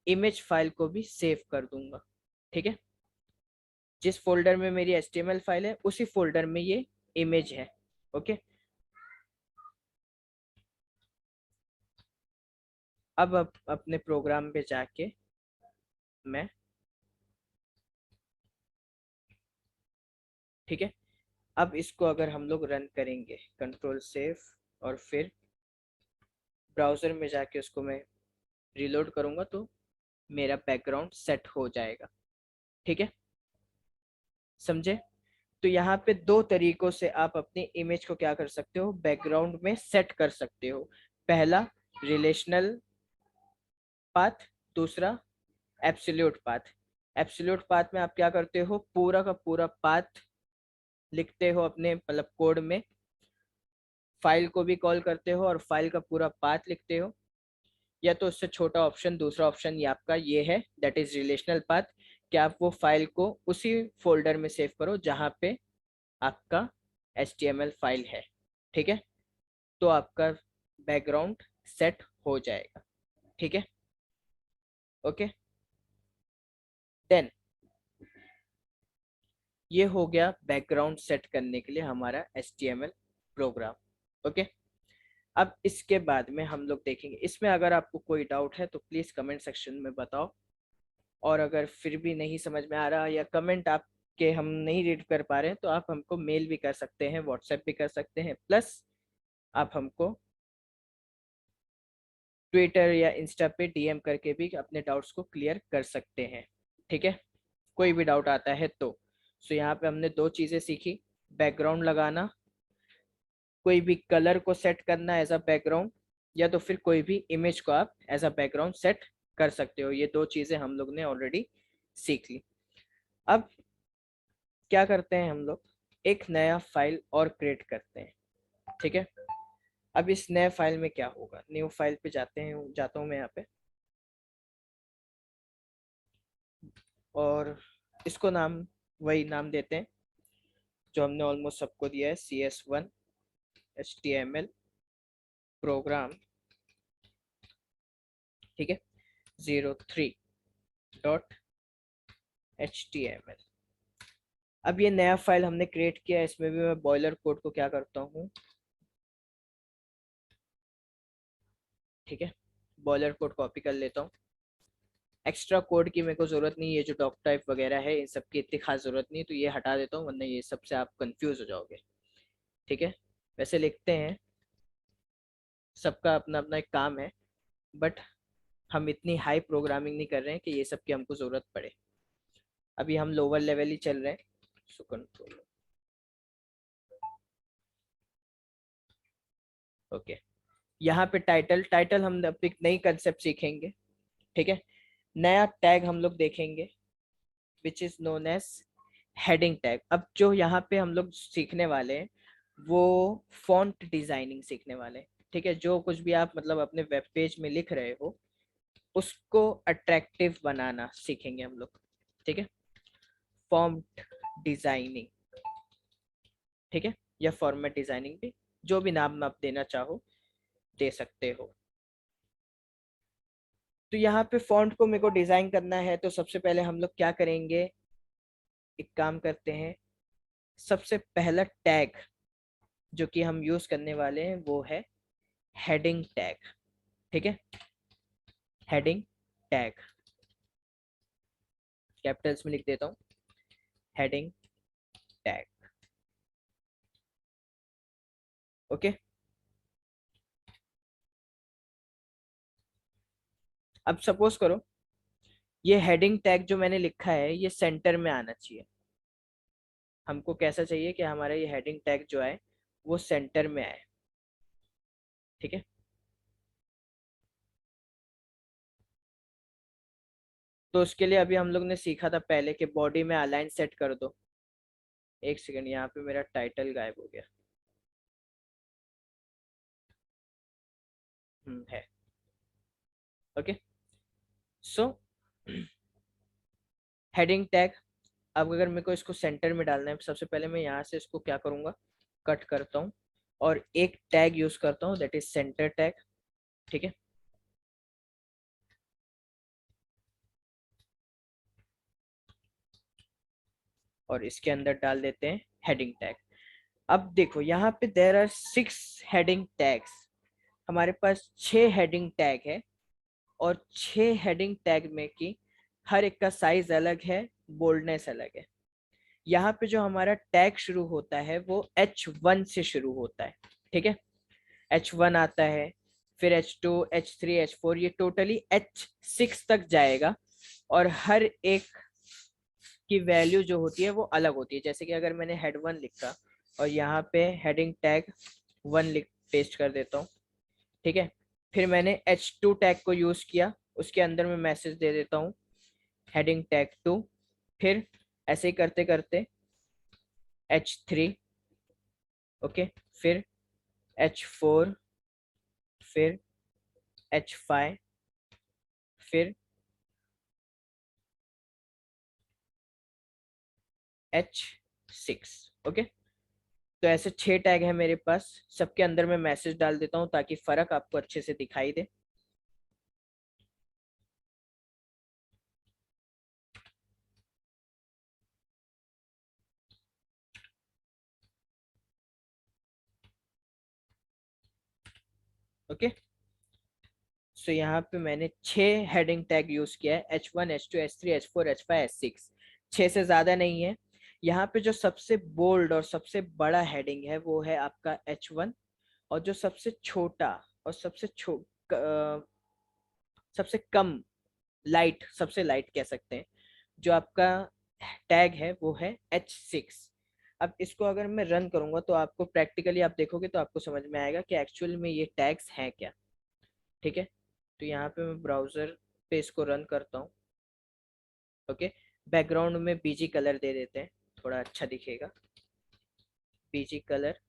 इमेज फाइल को भी सेव कर दूंगा। ठीक है, जिस फोल्डर में मेरी HTML फाइल है उसी फोल्डर में ये इमेज है। ओके, अब अपने प्रोग्राम पे जाके मैं, ठीक है, अब इसको अगर हम लोग रन करेंगे, कंट्रोल सेव, और फिर ब्राउजर में जाके उसको मैं रिलोड करूंगा तो मेरा बैकग्राउंड सेट हो जाएगा। ठीक है, समझे? तो यहाँ पे दो तरीकों से आप अपनी इमेज को क्या कर सकते हो, बैकग्राउंड में सेट कर सकते हो। पहला रिलेशनल पाथ, दूसरा एब्सोल्यूट पाथ। एब्सोल्यूट पाथ में आप क्या करते हो, पूरा का पूरा पाथ लिखते हो अपने मतलब कोड में, फाइल को भी कॉल करते हो और फाइल का पूरा पाथ लिखते हो। या तो उससे छोटा ऑप्शन, दूसरा ऑप्शन ये आपका ये है, दैट इज रिलेशनल पाथ, कि आप वो फाइल को उसी फोल्डर में सेव करो जहाँ पे आपका HTML फाइल है। ठीक है, तो आपका बैकग्राउंड सेट हो जाएगा। ठीक है, ओके। देन ये हो गया बैकग्राउंड सेट करने के लिए हमारा HTML प्रोग्राम। ओके, अब इसके बाद में हम लोग देखेंगे, इसमें अगर आपको कोई डाउट है तो प्लीज कमेंट सेक्शन में बताओ। और अगर फिर भी नहीं समझ में आ रहा या कमेंट आपके हम नहीं रीड कर पा रहे हैं तो आप हमको मेल भी कर सकते हैं, व्हाट्सएप भी कर सकते हैं, प्लस आप हमको ट्विटर या इंस्टा पे DM करके भी अपने डाउट्स को क्लियर कर सकते हैं। ठीक है, कोई भी डाउट आता है तो। सो यहाँ पे हमने दो चीज़ें सीखी, बैकग्राउंड लगाना, कोई भी कलर को सेट करना एज अ बैकग्राउंड, या तो फिर कोई भी इमेज को आप एज अ बैकग्राउंड सेट कर सकते हो। ये दो चीज़ें हम लोग ने ऑलरेडी सीख ली। अब क्या करते हैं, हम लोग एक नया फाइल और क्रिएट करते हैं। ठीक है, अब इस नए फाइल में क्या होगा, न्यू फाइल पे जाता हूँ मैं यहाँ पे, और इसको नाम वही नाम देते हैं जो हमने ऑलमोस्ट सबको दिया है, CS1 HTML प्रोग्राम। ठीक है, 03.html। अब ये नया फाइल हमने क्रिएट किया है, इसमें भी मैं बॉयलर कोड को क्या करता हूँ, ठीक है, बॉयलर कोड कॉपी कर लेता हूँ। एक्स्ट्रा कोड की मेरे को जरूरत नहीं है, जो डॉक टाइप वगैरह है इन सब की इतनी खास जरूरत नहीं, तो ये हटा देता हूँ, वरना ये सबसे आप कंफ्यूज हो जाओगे। ठीक है, वैसे लिखते हैं, सबका अपना अपना एक काम है, बट हम इतनी हाई प्रोग्रामिंग नहीं कर रहे हैं कि ये सब की हमको जरूरत पड़े। अभी हम लोअर लेवल ही चल रहे हैं। So control, okay. यहाँ पे टाइटल, हम अब एक नई कंसेप्ट सीखेंगे। ठीक है, नया टैग हम लोग देखेंगे which is known as heading tag. अब जो यहाँ पे हम लोग सीखने वाले हैं वो फॉन्ट डिजाइनिंग सीखने वाले हैं। ठीक है, जो कुछ भी आप मतलब अपने वेब पेज में लिख रहे हो उसको अट्रैक्टिव बनाना सीखेंगे हम लोग। ठीक है, फॉन्ट डिजाइनिंग, ठीक है, या फॉर्मेट डिजाइनिंग भी, जो भी नाम आप देना चाहो दे सकते हो। तो यहाँ पे फॉन्ट को मेरे को डिजाइन करना है, तो सबसे पहले हम लोग क्या करेंगे, एक काम करते हैं, सबसे पहला टैग जो कि हम यूज करने वाले हैं वो है हेडिंग टैग। ठीक है, हेडिंग टैग कैपिटल्स में लिख देता हूँ, हेडिंग टैग। ओके, अब सपोज करो ये हेडिंग टैग जो मैंने लिखा है ये सेंटर में आना चाहिए। हमको कैसा चाहिए कि हमारा ये हेडिंग टैग जो है वो सेंटर में आए। ठीक है, तो उसके लिए अभी हम लोग ने सीखा था पहले कि बॉडी में अलाइन सेट कर दो। एक सेकंड, यहाँ पे मेरा टाइटल गायब हो गया। है, ओके। सो हेडिंग टैग, अब अगर मेरे को इसको सेंटर में डालना है, सबसे पहले मैं यहाँ से इसको क्या करूँगा, कट करता हूँ और एक टैग यूज करता हूँ, दैट इज सेंटर टैग। ठीक है, और इसके अंदर डाल देते हैं हेडिंग टैग। अब देखो यहाँ पे देर आर 6 हेडिंग टैग्स, हमारे पास 6 हेडिंग टैग है, और 6 हेडिंग टैग में की हर एक का साइज अलग है, बोल्डनेस अलग है। यहाँ पे जो हमारा टैग शुरू होता है वो H1 से शुरू होता है, ठीक है। H1 आता है, फिर H2, H3, H4, ये टोटली H6 तक जाएगा। और हर एक की वैल्यू जो होती है वो अलग होती है। जैसे कि अगर मैंने हेड 1 लिखा और यहाँ पे हेडिंग टैग 1 लिख पेस्ट कर देता हूँ, ठीक है। फिर मैंने H2 टैग को यूज किया, उसके अंदर मैं मैसेज दे देता हूँ हेडिंग टैग 2। फिर ऐसे ही करते करते H3, ओके, फिर H4, फिर H5, फिर H6, ओके। तो ऐसे 6 टैग है मेरे पास, सबके अंदर मैं मैसेज डाल देता हूँ ताकि फर्क आपको अच्छे से दिखाई दे। ओके, सो यहाँ पे मैंने 6 हेडिंग टैग यूज किया है, H1, H2, H3, H4, H5, H6। 6 से ज्यादा नहीं है। यहाँ पे जो सबसे बोल्ड और सबसे बड़ा हेडिंग है वो है आपका H1। और जो सबसे छोटा और सबसे कम लाइट, सबसे लाइट कह सकते हैं, जो आपका टैग है वो है H6। अब इसको अगर मैं रन करूंगा तो आपको प्रैक्टिकली आप देखोगे तो आपको समझ में आएगा कि एक्चुअल में ये टैग्स हैं क्या, ठीक है। तो यहाँ पे मैं ब्राउजर पे इसको रन करता हूँ, ओके। बैकग्राउंड में बीजी कलर दे देते हैं, थोड़ा अच्छा दिखेगा। BG colour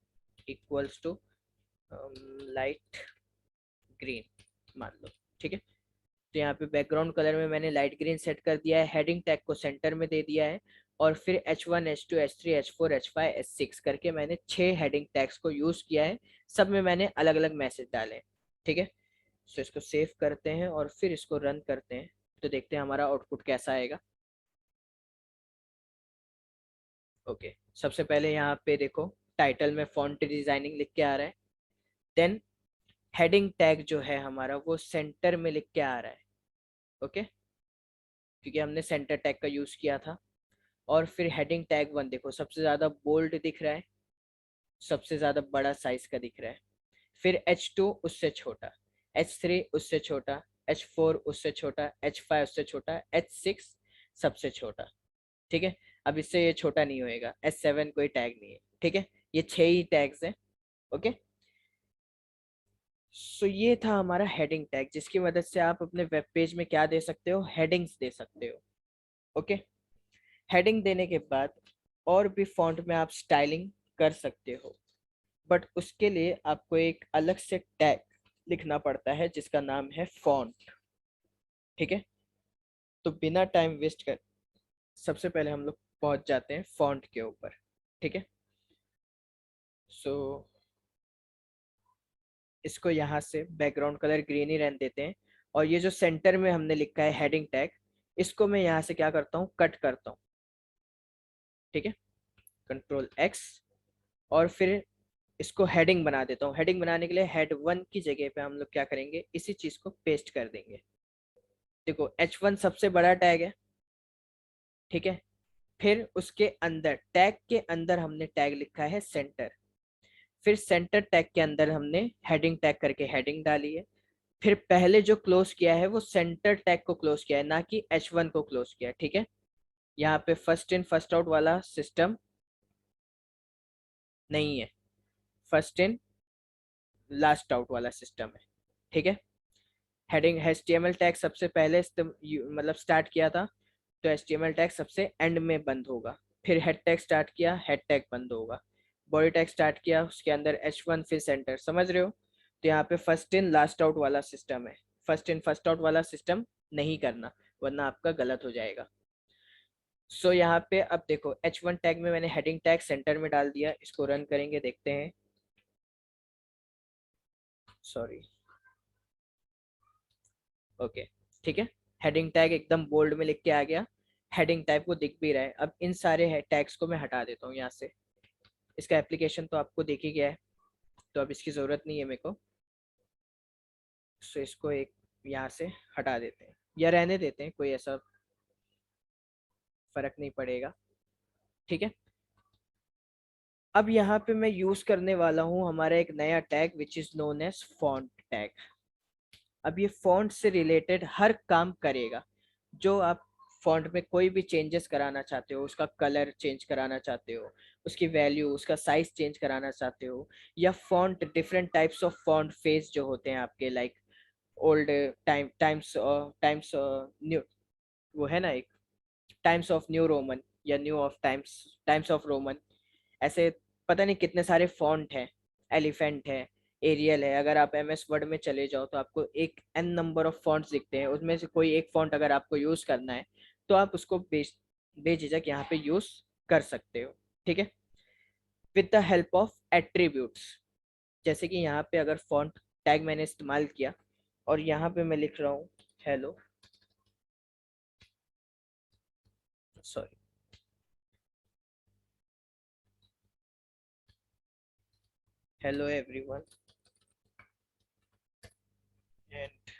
equals to light green मान लो, ठीक है। तो यहाँ पे बैकग्राउंड कलर में मैंने लाइट ग्रीन सेट कर दिया है, हेडिंग टैग को सेंटर में दे दिया है। और फिर H1, H2, H3, H4, H5, H6 करके मैंने 6 हेडिंग टैग्स को यूज किया है। सब में मैंने अलग अलग मैसेज डाले हैं, ठीक है। सो इसको सेव करते हैं और फिर इसको रन करते हैं, तो देखते हैं हमारा आउटपुट कैसा आएगा। ओके, सबसे पहले यहाँ पे देखो टाइटल में फॉन्ट डिजाइनिंग लिख के आ रहा है। देन हेडिंग टैग जो है हमारा वो सेंटर में लिख के आ रहा है, ओके, क्योंकि हमने सेंटर टैग का यूज किया था। और फिर हेडिंग टैग 1 देखो सबसे ज्यादा बोल्ड दिख रहा है, सबसे ज्यादा बड़ा साइज का दिख रहा है। फिर H2 उससे छोटा, H3 उससे छोटा, H4 उससे छोटा, H5 उससे छोटा, H6 सबसे छोटा, ठीक है। अब इससे ये छोटा नहीं होएगा, H7 कोई टैग नहीं है, ठीक है। ये 6 ही टैग्स हैं, ओके। सो ये था हमारा हेडिंग टैग, जिसकी मदद से आप अपने वेब पेज में क्या दे सकते हो, हेडिंग्स दे सकते हो, ओके। हेडिंग देने के बाद और भी फॉन्ट में आप स्टाइलिंग कर सकते हो, बट उसके लिए आपको एक अलग से टैग लिखना पड़ता है जिसका नाम है फॉन्ट, ठीक है। तो बिना टाइम वेस्ट कर सबसे पहले हम लोग पहुंच जाते हैं फॉन्ट के ऊपर, ठीक है। सो इसको यहाँ से बैकग्राउंड कलर ग्रीन ही रहने देते हैं। और ये जो सेंटर में हमने लिखा है हेडिंग टैग, इसको मैं यहाँ से क्या करता हूँ, कट करता हूँ, ठीक है। Ctrl+X। और फिर इसको हेडिंग बना देता हूँ। हेडिंग बनाने के लिए हेड 1 की जगह पे हम लोग क्या करेंगे, इसी चीज को पेस्ट कर देंगे। देखो H1 सबसे बड़ा टैग है, ठीक है। फिर उसके अंदर टैग के अंदर हमने टैग लिखा है सेंटर। फिर सेंटर टैग के अंदर हमने हेडिंग टैग करके हेडिंग डाली है। फिर पहले जो क्लोज किया है वो सेंटर टैग को क्लोज किया है, ना कि H1 को क्लोज किया है, ठीक है। यहाँ पे फर्स्ट इन फर्स्ट आउट वाला सिस्टम नहीं है, फर्स्ट इन लास्ट आउट वाला सिस्टम है, ठीक है। हेडिंग HTML टैग सबसे पहले मतलब स्टार्ट किया था, तो HTML टैग सबसे एंड में बंद होगा। फिर हेड टैग स्टार्ट किया, हेड टैग बंद होगा। बॉडी टैग स्टार्ट किया, उसके अंदर H1 फिर सेंटर, समझ रहे हो। तो यहाँ पे फर्स्ट इन लास्ट आउट वाला सिस्टम है, फर्स्ट इन फर्स्ट आउट वाला सिस्टम नहीं करना, वरना आपका गलत हो जाएगा। सो यहाँ पे अब देखो H1 टैग में मैंने हेडिंग टैग सेंटर में डाल दिया, इसको रन करेंगे, देखते हैं। सॉरी, ओके, ठीक है। हेडिंग टैग एकदम बोल्ड में लिख के आ गया, हेडिंग टैग वो दिख भी रहा है। अब इन सारे टैग्स को मैं हटा देता हूँ यहाँ से। इसका एप्लीकेशन तो आपको दिख ही गया है, तो अब इसकी ज़रूरत नहीं है मेरे को। सो इसको एक यहाँ से हटा देते हैं या रहने देते हैं, कोई ऐसा फर्क नहीं पड़ेगा। ठीक है। अब यहाँ पे मैं यूज करने वाला हूँ हमारा एक नया tag which is known as font tag. अब ये फॉन्ट से रिलेटेड हर काम करेगा। जो आप फॉन्ट में कोई भी चेंजेस कराना चाहते हो, उसका कलर चेंज कराना चाहते हो, उसकी वैल्यू, उसका साइज चेंज कराना चाहते हो, या font different types of font face जो होते हैं आपके, like old times times new, वो है ना एक टाइम्स ऑफ न्यू रोमन, या new of times times of Roman, ऐसे पता नहीं कितने सारे फॉन्ट हैं। एलिफेंट है, एरियल है। अगर आप एम एस वर्ड में चले जाओ तो आपको एक एन नंबर ऑफ फॉन्ट्स दिखते हैं, उसमें से कोई एक फॉन्ट अगर आपको यूज करना है तो आप उसको बेझिझक यहाँ पे यूज कर सकते हो। ठीक है, with the help of attributes. जैसे कि यहाँ पे अगर फॉन्ट टैग मैंने इस्तेमाल किया और यहाँ पे मैं लिख रहा हूँ hello, sorry, hello everyone and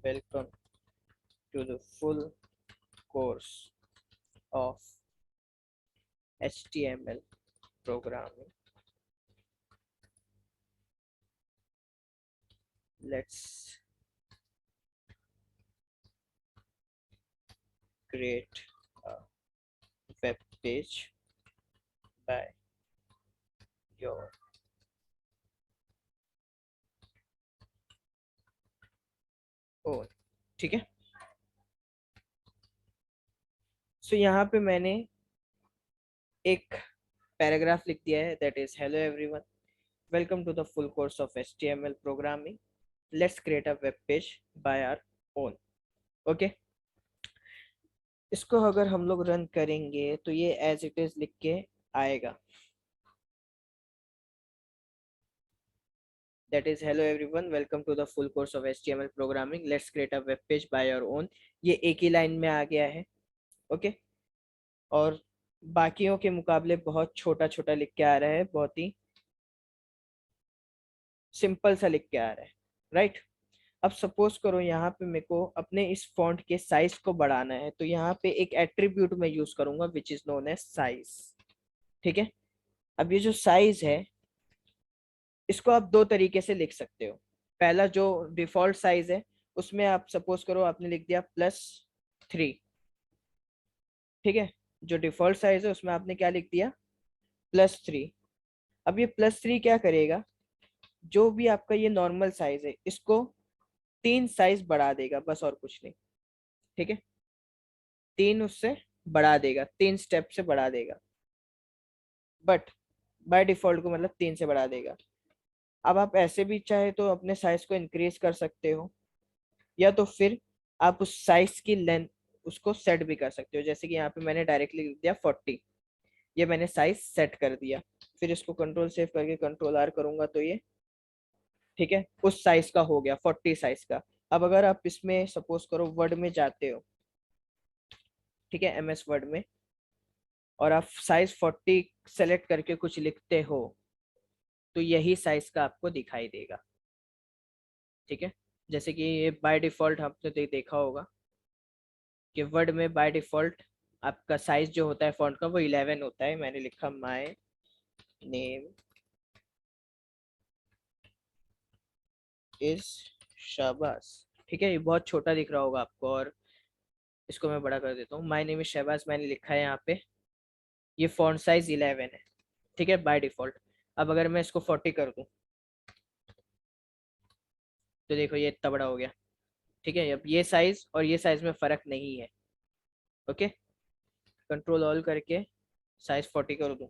welcome to the full course of HTML programming. Let's create a web page by your own. ठीक है। सो यहाँ पे मैंने एक पैराग्राफ लिख दिया है, that is hello everyone, welcome to the full course of HTML programming, let's create a web page by our own. Okay, इसको अगर हम लोग रन करेंगे तो ये एज इट इज लिख के आएगा, that is hello everyone, welcome to the full course of HTML programming, let's create a web page by your own। ये एक ही लाइन में आ गया है। ओके, और बाकियों के मुकाबले बहुत छोटा छोटा लिख के आ रहा है, बहुत ही सिंपल सा लिख के आ रहा है, राइट। अब सपोज करो यहाँ पे मेरे को अपने इस फॉन्ट के साइज को बढ़ाना है, तो यहाँ पे एक एट्रीब्यूट में यूज करूंगा which is known as size. ठीक है। अब ये जो साइज है, इसको आप दो तरीके से लिख सकते हो। पहला जो डिफॉल्ट साइज है, उसमें आप सपोज करो आपने लिख दिया +3। ठीक है, जो डिफॉल्ट साइज है उसमें आपने क्या लिख दिया, +3। अब ये +3 क्या करेगा, जो भी आपका ये नॉर्मल साइज है इसको 3 साइज बढ़ा देगा, बस और कुछ नहीं। ठीक है, 3 उससे बढ़ा देगा, 3 स्टेप से बढ़ा देगा, बट बाय डिफॉल्ट को मतलब 3 से बढ़ा देगा। अब आप ऐसे भी चाहे तो अपने साइज को इंक्रीज कर सकते हो, या तो फिर आप उस साइज की लेंथ उसको सेट भी कर सकते हो। जैसे कि यहाँ पे मैंने डायरेक्टली लिख दिया 40, ये मैंने साइज सेट कर दिया। फिर इसको कंट्रोल सेव करके कंट्रोल आर करूंगा तो ये ठीक है उस साइज का हो गया, 40 साइज का। अब अगर आप इसमें सपोज करो वर्ड में जाते हो, ठीक है, MS वर्ड में, और आप साइज 40 सेलेक्ट करके कुछ लिखते हो तो यही साइज का आपको दिखाई देगा। ठीक है, जैसे कि ये बाय डिफॉल्ट आपने देखा होगा कि वर्ड में बाय डिफॉल्ट आपका साइज जो होता है फॉन्ट का वो 11 होता है। मैंने लिखा माय नेम इज शहबाज। ठीक है, ये बहुत छोटा दिख रहा होगा आपको, और इसको मैं बड़ा कर देता हूँ। माय नेम इज शहबाज मैंने लिखा है यहाँ पे, ये फॉन्ट साइज 11 है। ठीक है, बाय डिफॉल्ट। अब अगर मैं इसको 40 कर दूं तो देखो ये इतना बड़ा हो गया। ठीक है, अब ये साइज और ये साइज में फर्क नहीं है। ओके, कंट्रोल ऑल करके साइज 40 कर दूं।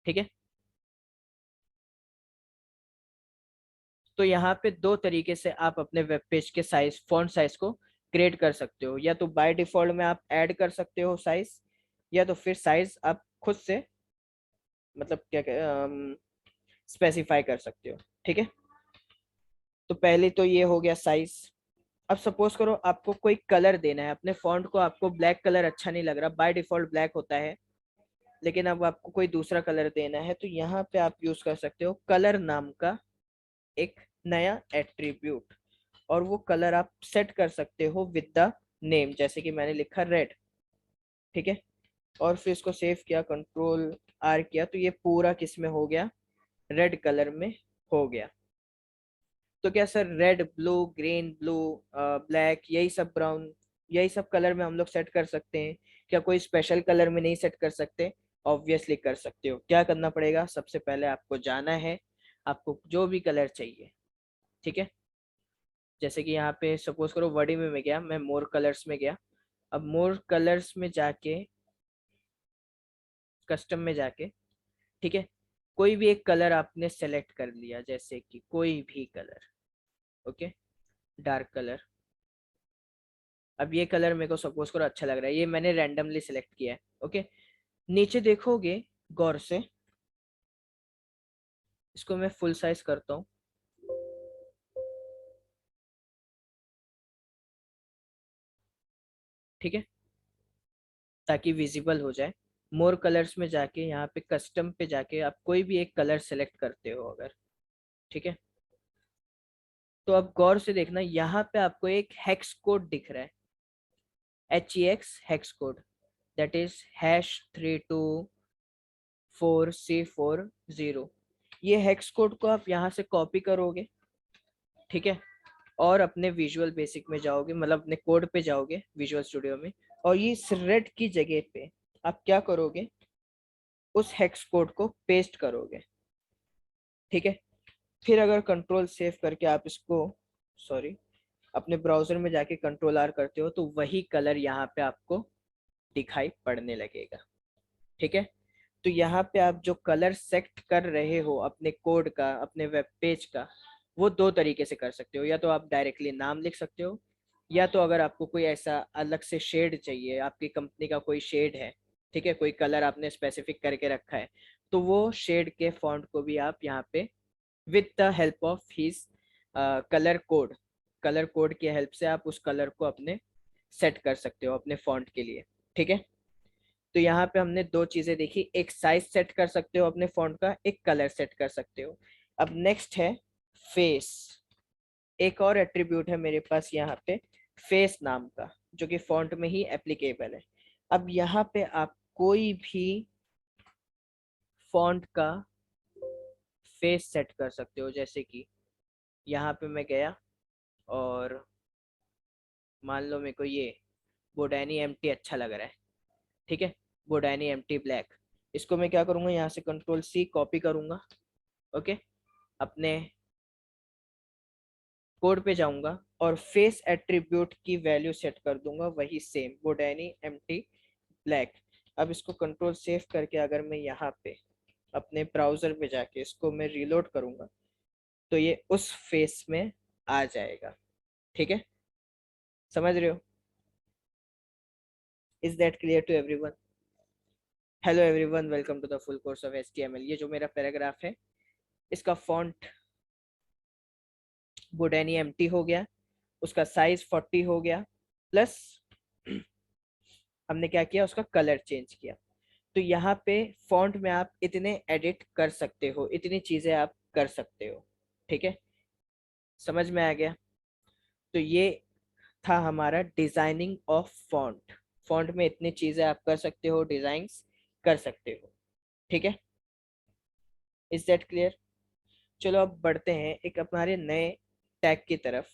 ठीक है, तो यहाँ पे दो तरीके से आप अपने वेब पेज के साइज, फॉन्ट साइज को क्रिएट कर सकते हो। या तो बाय डिफॉल्ट में आप ऐड कर सकते हो साइज, या तो फिर साइज आप खुद से मतलब क्या स्पेसिफाई कर सकते हो। ठीक है, तो पहले तो ये हो गया साइज। अब सपोज करो आपको कोई कलर देना है अपने फॉन्ट को, आपको ब्लैक कलर अच्छा नहीं लग रहा, बाय डिफॉल्ट ब्लैक होता है, लेकिन अब आपको कोई दूसरा कलर देना है, तो यहाँ पे आप यूज कर सकते हो कलर नाम का एक नया एट्रीब्यूट, और वो कलर आप सेट कर सकते हो विद द नेम। जैसे कि मैंने लिखा रेड, ठीक है। और फिर इसको सेव किया, कंट्रोल आर किया, तो ये पूरा किस में हो गया, रेड कलर में हो गया। तो क्या sir red, blue, green, blue, black, यही सब ब्राउन, यही सब कलर में हम लोग सेट कर सकते हैं? क्या कोई स्पेशल कलर में नहीं सेट कर सकते? ऑब्वियसली कर सकते हो। क्या करना पड़ेगा, सबसे पहले आपको जाना है, आपको जो भी कलर चाहिए, ठीक है। जैसे कि यहाँ पे सपोज करो वर्डी में मैं गया, मैं मोर कलर्स में गया। अब मोर कलर्स में जाके, कस्टम में जाके, ठीक है, कोई भी एक कलर आपने सेलेक्ट कर लिया, जैसे कि कोई भी कलर, ओके, डार्क कलर। अब ये कलर मेरे को सपोज करो अच्छा लग रहा है, ये मैंने रैंडमली सिलेक्ट किया है, ओके। नीचे देखोगे गौर से, इसको मैं फुल साइज करता हूँ, ठीक है, ताकि विजिबल हो जाए। मोर कलर्स में जाके यहाँ पे कस्टम पे जाके आप कोई भी एक कलर सेलेक्ट करते हो अगर, ठीक है। तो अब गौर से देखना, यहाँ पे आपको एक हेक्स कोड दिख रहा है, HEX hex code, that is #3244C40। ये हेक्स कोड को आप यहाँ से कॉपी करोगे, ठीक है, और अपने विजुअल बेसिक में जाओगे, मतलब अपने कोड पे जाओगे विजुअल स्टूडियो में, और ये इस रेड की जगह पे आप क्या करोगे, उस हेक्स कोड को पेस्ट करोगे, ठीक है। फिर अगर कंट्रोल सेव करके आप इसको, सॉरी, अपने ब्राउजर में जाके कंट्रोल आर करते हो, तो वही कलर यहाँ पे आपको दिखाई पड़ने लगेगा, ठीक है। तो यहाँ पे आप जो कलर सेलेक्ट कर रहे हो अपने कोड का, अपने वेब पेज का, वो दो तरीके से कर सकते हो। या तो आप डायरेक्टली नाम लिख सकते हो, या तो अगर आपको कोई ऐसा अलग से शेड चाहिए, आपकी कंपनी का कोई शेड है, ठीक है, कोई कलर आपने स्पेसिफिक करके रखा है, तो वो शेड के फॉन्ट को भी आप यहाँ पे with the help of his colour code, colour code की हेल्प से आप उस कलर को अपने सेट कर सकते हो अपने फॉन्ट के लिए, ठीक है। तो यहाँ पे हमने दो चीजें देखी, एक साइज सेट कर सकते हो अपने फॉन्ट का, एक कलर सेट कर सकते हो। अब नेक्स्ट है फेस। एक और एट्रीब्यूट है मेरे पास यहाँ पे, फेस नाम का, जो कि फॉन्ट में ही एप्लीकेबल है। अब यहाँ पे आप कोई भी फॉन्ट का फेस सेट कर सकते हो। जैसे कि यहाँ पे मैं गया और मान लो मेरे को ये बोडैनी एम्प्टी अच्छा लग रहा है, ठीक है, बोडैनी एम्प्टी ब्लैक। इसको मैं क्या करूंगा, यहाँ से कंट्रोल C कॉपी करूंगा, ओके, अपने कोड पे जाऊंगा और फेस एट्रीब्यूट की वैल्यू सेट कर दूंगा वही सेम, बोडैनी एम्प्टी ब्लैक। अब इसको कंट्रोल सेव करके अगर मैं यहाँ पे अपने ब्राउजर पे जाके इसको मैं रीलोड करूंगा, तो ये उस फेस में आ जाएगा, ठीक है। समझ रहे हो? Is that clear to everyone? Hello everyone, welcome to the full course of HTML। ये जो मेरा पैराग्राफ है, इसका फॉन्ट बोडैनी एम्प्टी हो गया, उसका साइज 40 हो गया, प्लस हमने क्या किया, उसका कलर चेंज किया। तो यहाँ पे फॉन्ट में आप इतने एडिट कर सकते हो, इतनी चीजें आप कर सकते हो, ठीक है। समझ में आ गया? तो ये था हमारा डिजाइनिंग ऑफ फॉन्ट। फॉन्ट में इतनी चीजें आप कर सकते हो, डिजाइंस कर सकते हो, ठीक है। Is that clear? चलो अब बढ़ते हैं एक हमारे नए टैग की तरफ,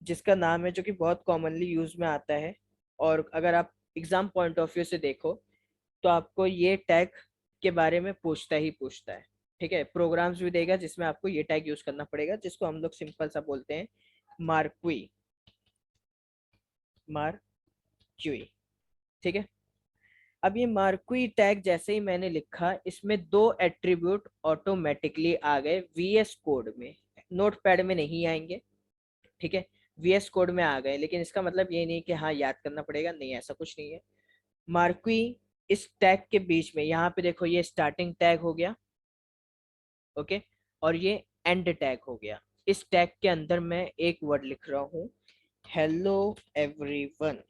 जिसका नाम है, जो कि बहुत कॉमनली यूज में आता है, और अगर आप एग्जाम पॉइंट ऑफ व्यू से देखो तो आपको ये टैग के बारे में पूछता ही पूछता है, ठीक है। प्रोग्राम्स भी देगा जिसमें आपको ये टैग यूज करना पड़ेगा, जिसको हम लोग सिंपल सा बोलते हैं मार्क्वी, मार्क्वी, ठीक है। अब ये मार्क्वी टैग जैसे ही मैंने लिखा, इसमें दो एट्रीब्यूट ऑटोमेटिकली आ गए VS कोड में, नोटपैड में नहीं आएंगे, ठीक है। VS कोड में आ गए, लेकिन इसका मतलब ये नहीं कि हाँ याद करना पड़ेगा, नहीं, ऐसा कुछ नहीं है। मार्क्वी इस टैग के बीच में, यहाँ पे देखो, ये स्टार्टिंग टैग हो गया, ओके, और ये एंड टैग हो गया। इस टैग के अंदर मैं एक वर्ड लिख रहा हूँ, हेलो एवरीवन,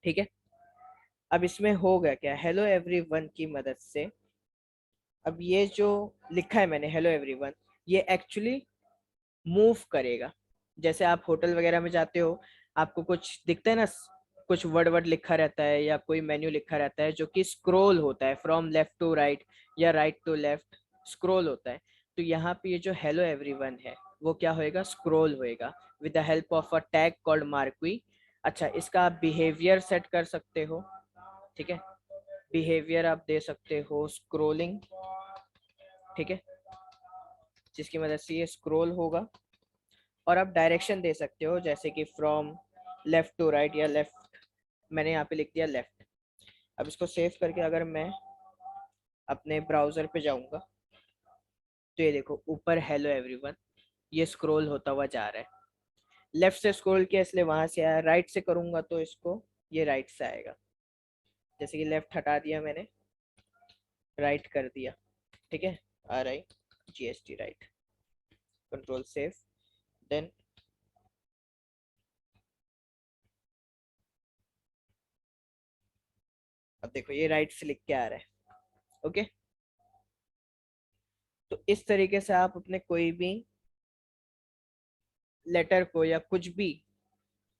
ठीक है। अब इसमें होगा क्या, हेलो एवरीवन की मदद से, अब ये जो लिखा है मैंने हेलो एवरीवन, ये एक्चुअली मूव करेगा। जैसे आप होटल वगैरह में जाते हो, आपको कुछ दिखता है ना, कुछ वर्ड लिखा रहता है या कोई मेन्यू लिखा रहता है जो कि स्क्रॉल होता है फ्रॉम लेफ्ट टू राइट या राइट टू लेफ्ट, स्क्रॉल होता है। तो यहाँ पे ये जो हेलो एवरीवन है वो क्या होएगा, स्क्रॉल होएगा with the help of a tag called marquee. अच्छा, इसका आप बिहेवियर सेट कर सकते हो, ठीक है। बिहेवियर आप दे सकते हो स्क्रोलिंग, ठीक है, जिसकी मदद से ये स्क्रॉल होगा। और आप डायरेक्शन दे सकते हो जैसे कि फ्रॉम लेफ्ट टू राइट या लेफ्ट, मैंने यहाँ पे लिख दिया लेफ्ट। अब इसको सेव करके अगर मैं अपने ब्राउजर पे जाऊंगा तो ये देखो ऊपर हेलो एवरीवन ये स्क्रॉल होता हुआ जा रहा है। लेफ्ट से स्क्रॉल किया इसलिए वहां से आया, राइट से करूंगा तो इसको ये राइट से आएगा। जैसे कि लेफ्ट हटा दिया मैंने, राइट कर दिया, ठीक है। RIGST right, control save, then अब देखो ये राइट से लिख के आ रहा है। ओके, तो इस तरीके से आप अपने कोई भी लेटर को या कुछ भी,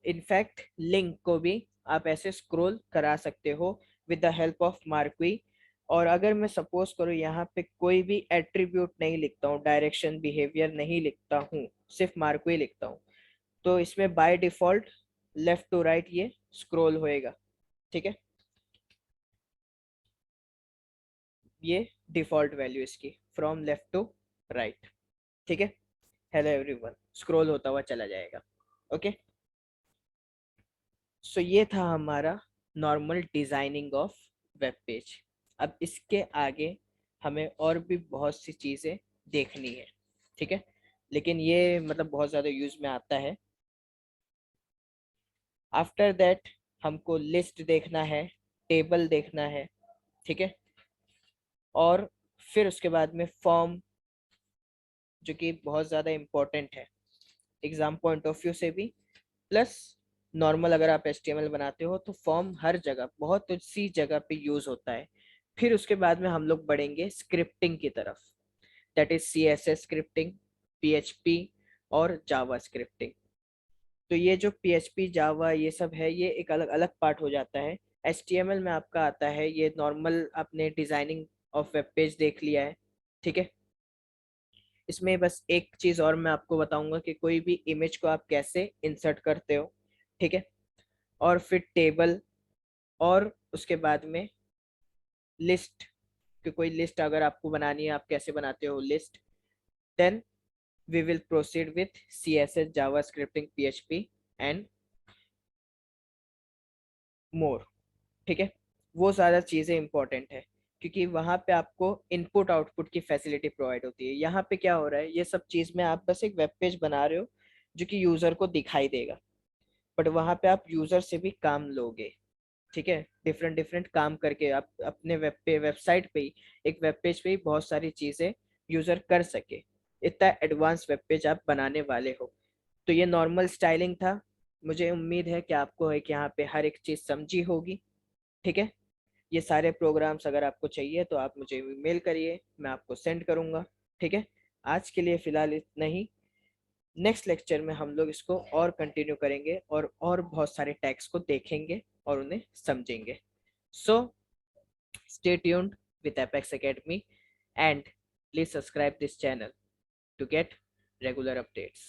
इनफैक्ट लिंक को भी आप ऐसे स्क्रॉल करा सकते हो विद द हेल्प ऑफ मार्क्वी। और अगर मैं सपोज करूँ यहाँ पे कोई भी एट्रीब्यूट नहीं लिखता हूँ, डायरेक्शन बिहेवियर नहीं लिखता हूँ, सिर्फ मार्क्वी लिखता हूँ, तो इसमें by default left to right ये स्क्रॉल होएगा, ठीक है। ये डिफॉल्ट वैल्यू इसकी फ्रॉम लेफ्ट टू राइट, ठीक है। हेलो एवरीवन स्क्रॉल होता हुआ चला जाएगा। ओके, सो ये था हमारा normal designing of web page. अब इसके आगे हमें और भी बहुत सी चीजें देखनी है, ठीक है, लेकिन ये मतलब बहुत ज्यादा यूज में आता है। आफ्टर दैट हमको लिस्ट देखना है, टेबल देखना है, ठीक है। और फिर उसके बाद में फॉर्म, जो कि बहुत ज़्यादा इम्पोर्टेंट है एग्जाम पॉइंट ऑफ व्यू से भी, प्लस नॉर्मल अगर आप HTML बनाते हो तो फॉर्म हर जगह बहुत सी जगह पे यूज होता है। फिर उसके बाद में हम लोग बढ़ेंगे स्क्रिप्टिंग की तरफ, that is CSS scripting, PHP और जावा स्क्रिप्टिंग। तो ये जो PHP जावा ये सब है ये एक अलग अलग पार्ट हो जाता है। HTML में आपका आता है ये नॉर्मल, आपने डिजाइनिंग ऑफ वेब पेज देख लिया है, ठीक है। इसमें बस एक चीज और मैं आपको बताऊंगा कि कोई भी इमेज को आप कैसे इंसर्ट करते हो, ठीक है। और फिर टेबल, और उसके बाद में लिस्ट, कि कोई लिस्ट अगर आपको बनानी है आप कैसे बनाते हो list. Then we will proceed with CSS Java scripting PHP and more, ठीक है। वो सारा चीज़ें इंपॉर्टेंट है क्योंकि वहाँ पे आपको इनपुट आउटपुट की फैसिलिटी प्रोवाइड होती है। यहाँ पे क्या हो रहा है, ये सब चीज़ में आप बस एक वेब पेज बना रहे हो जो कि यूज़र को दिखाई देगा, बट वहाँ पे आप यूज़र से भी काम लोगे, ठीक है। डिफरेंट डिफरेंट काम करके आप अपने वेबसाइट पे ही, एक वेब पेज पे ही बहुत सारी चीज़ें यूज़र कर सके, इतना एडवांस वेब पेज आप बनाने वाले हो। तो ये नॉर्मल स्टाइलिंग था। मुझे उम्मीद है कि आपको एक यहाँ पे हर एक चीज़ समझी होगी, ठीक है। ये सारे प्रोग्राम्स अगर आपको चाहिए तो आप मुझे मेल करिए, मैं आपको सेंड करूँगा, ठीक है। आज के लिए फ़िलहाल इतना ही। नेक्स्ट लेक्चर में हम लोग इसको और कंटिन्यू करेंगे और बहुत सारे टैग्स को देखेंगे और उन्हें समझेंगे। So stay tuned with Apex Academy and please subscribe this channel to get regular updates.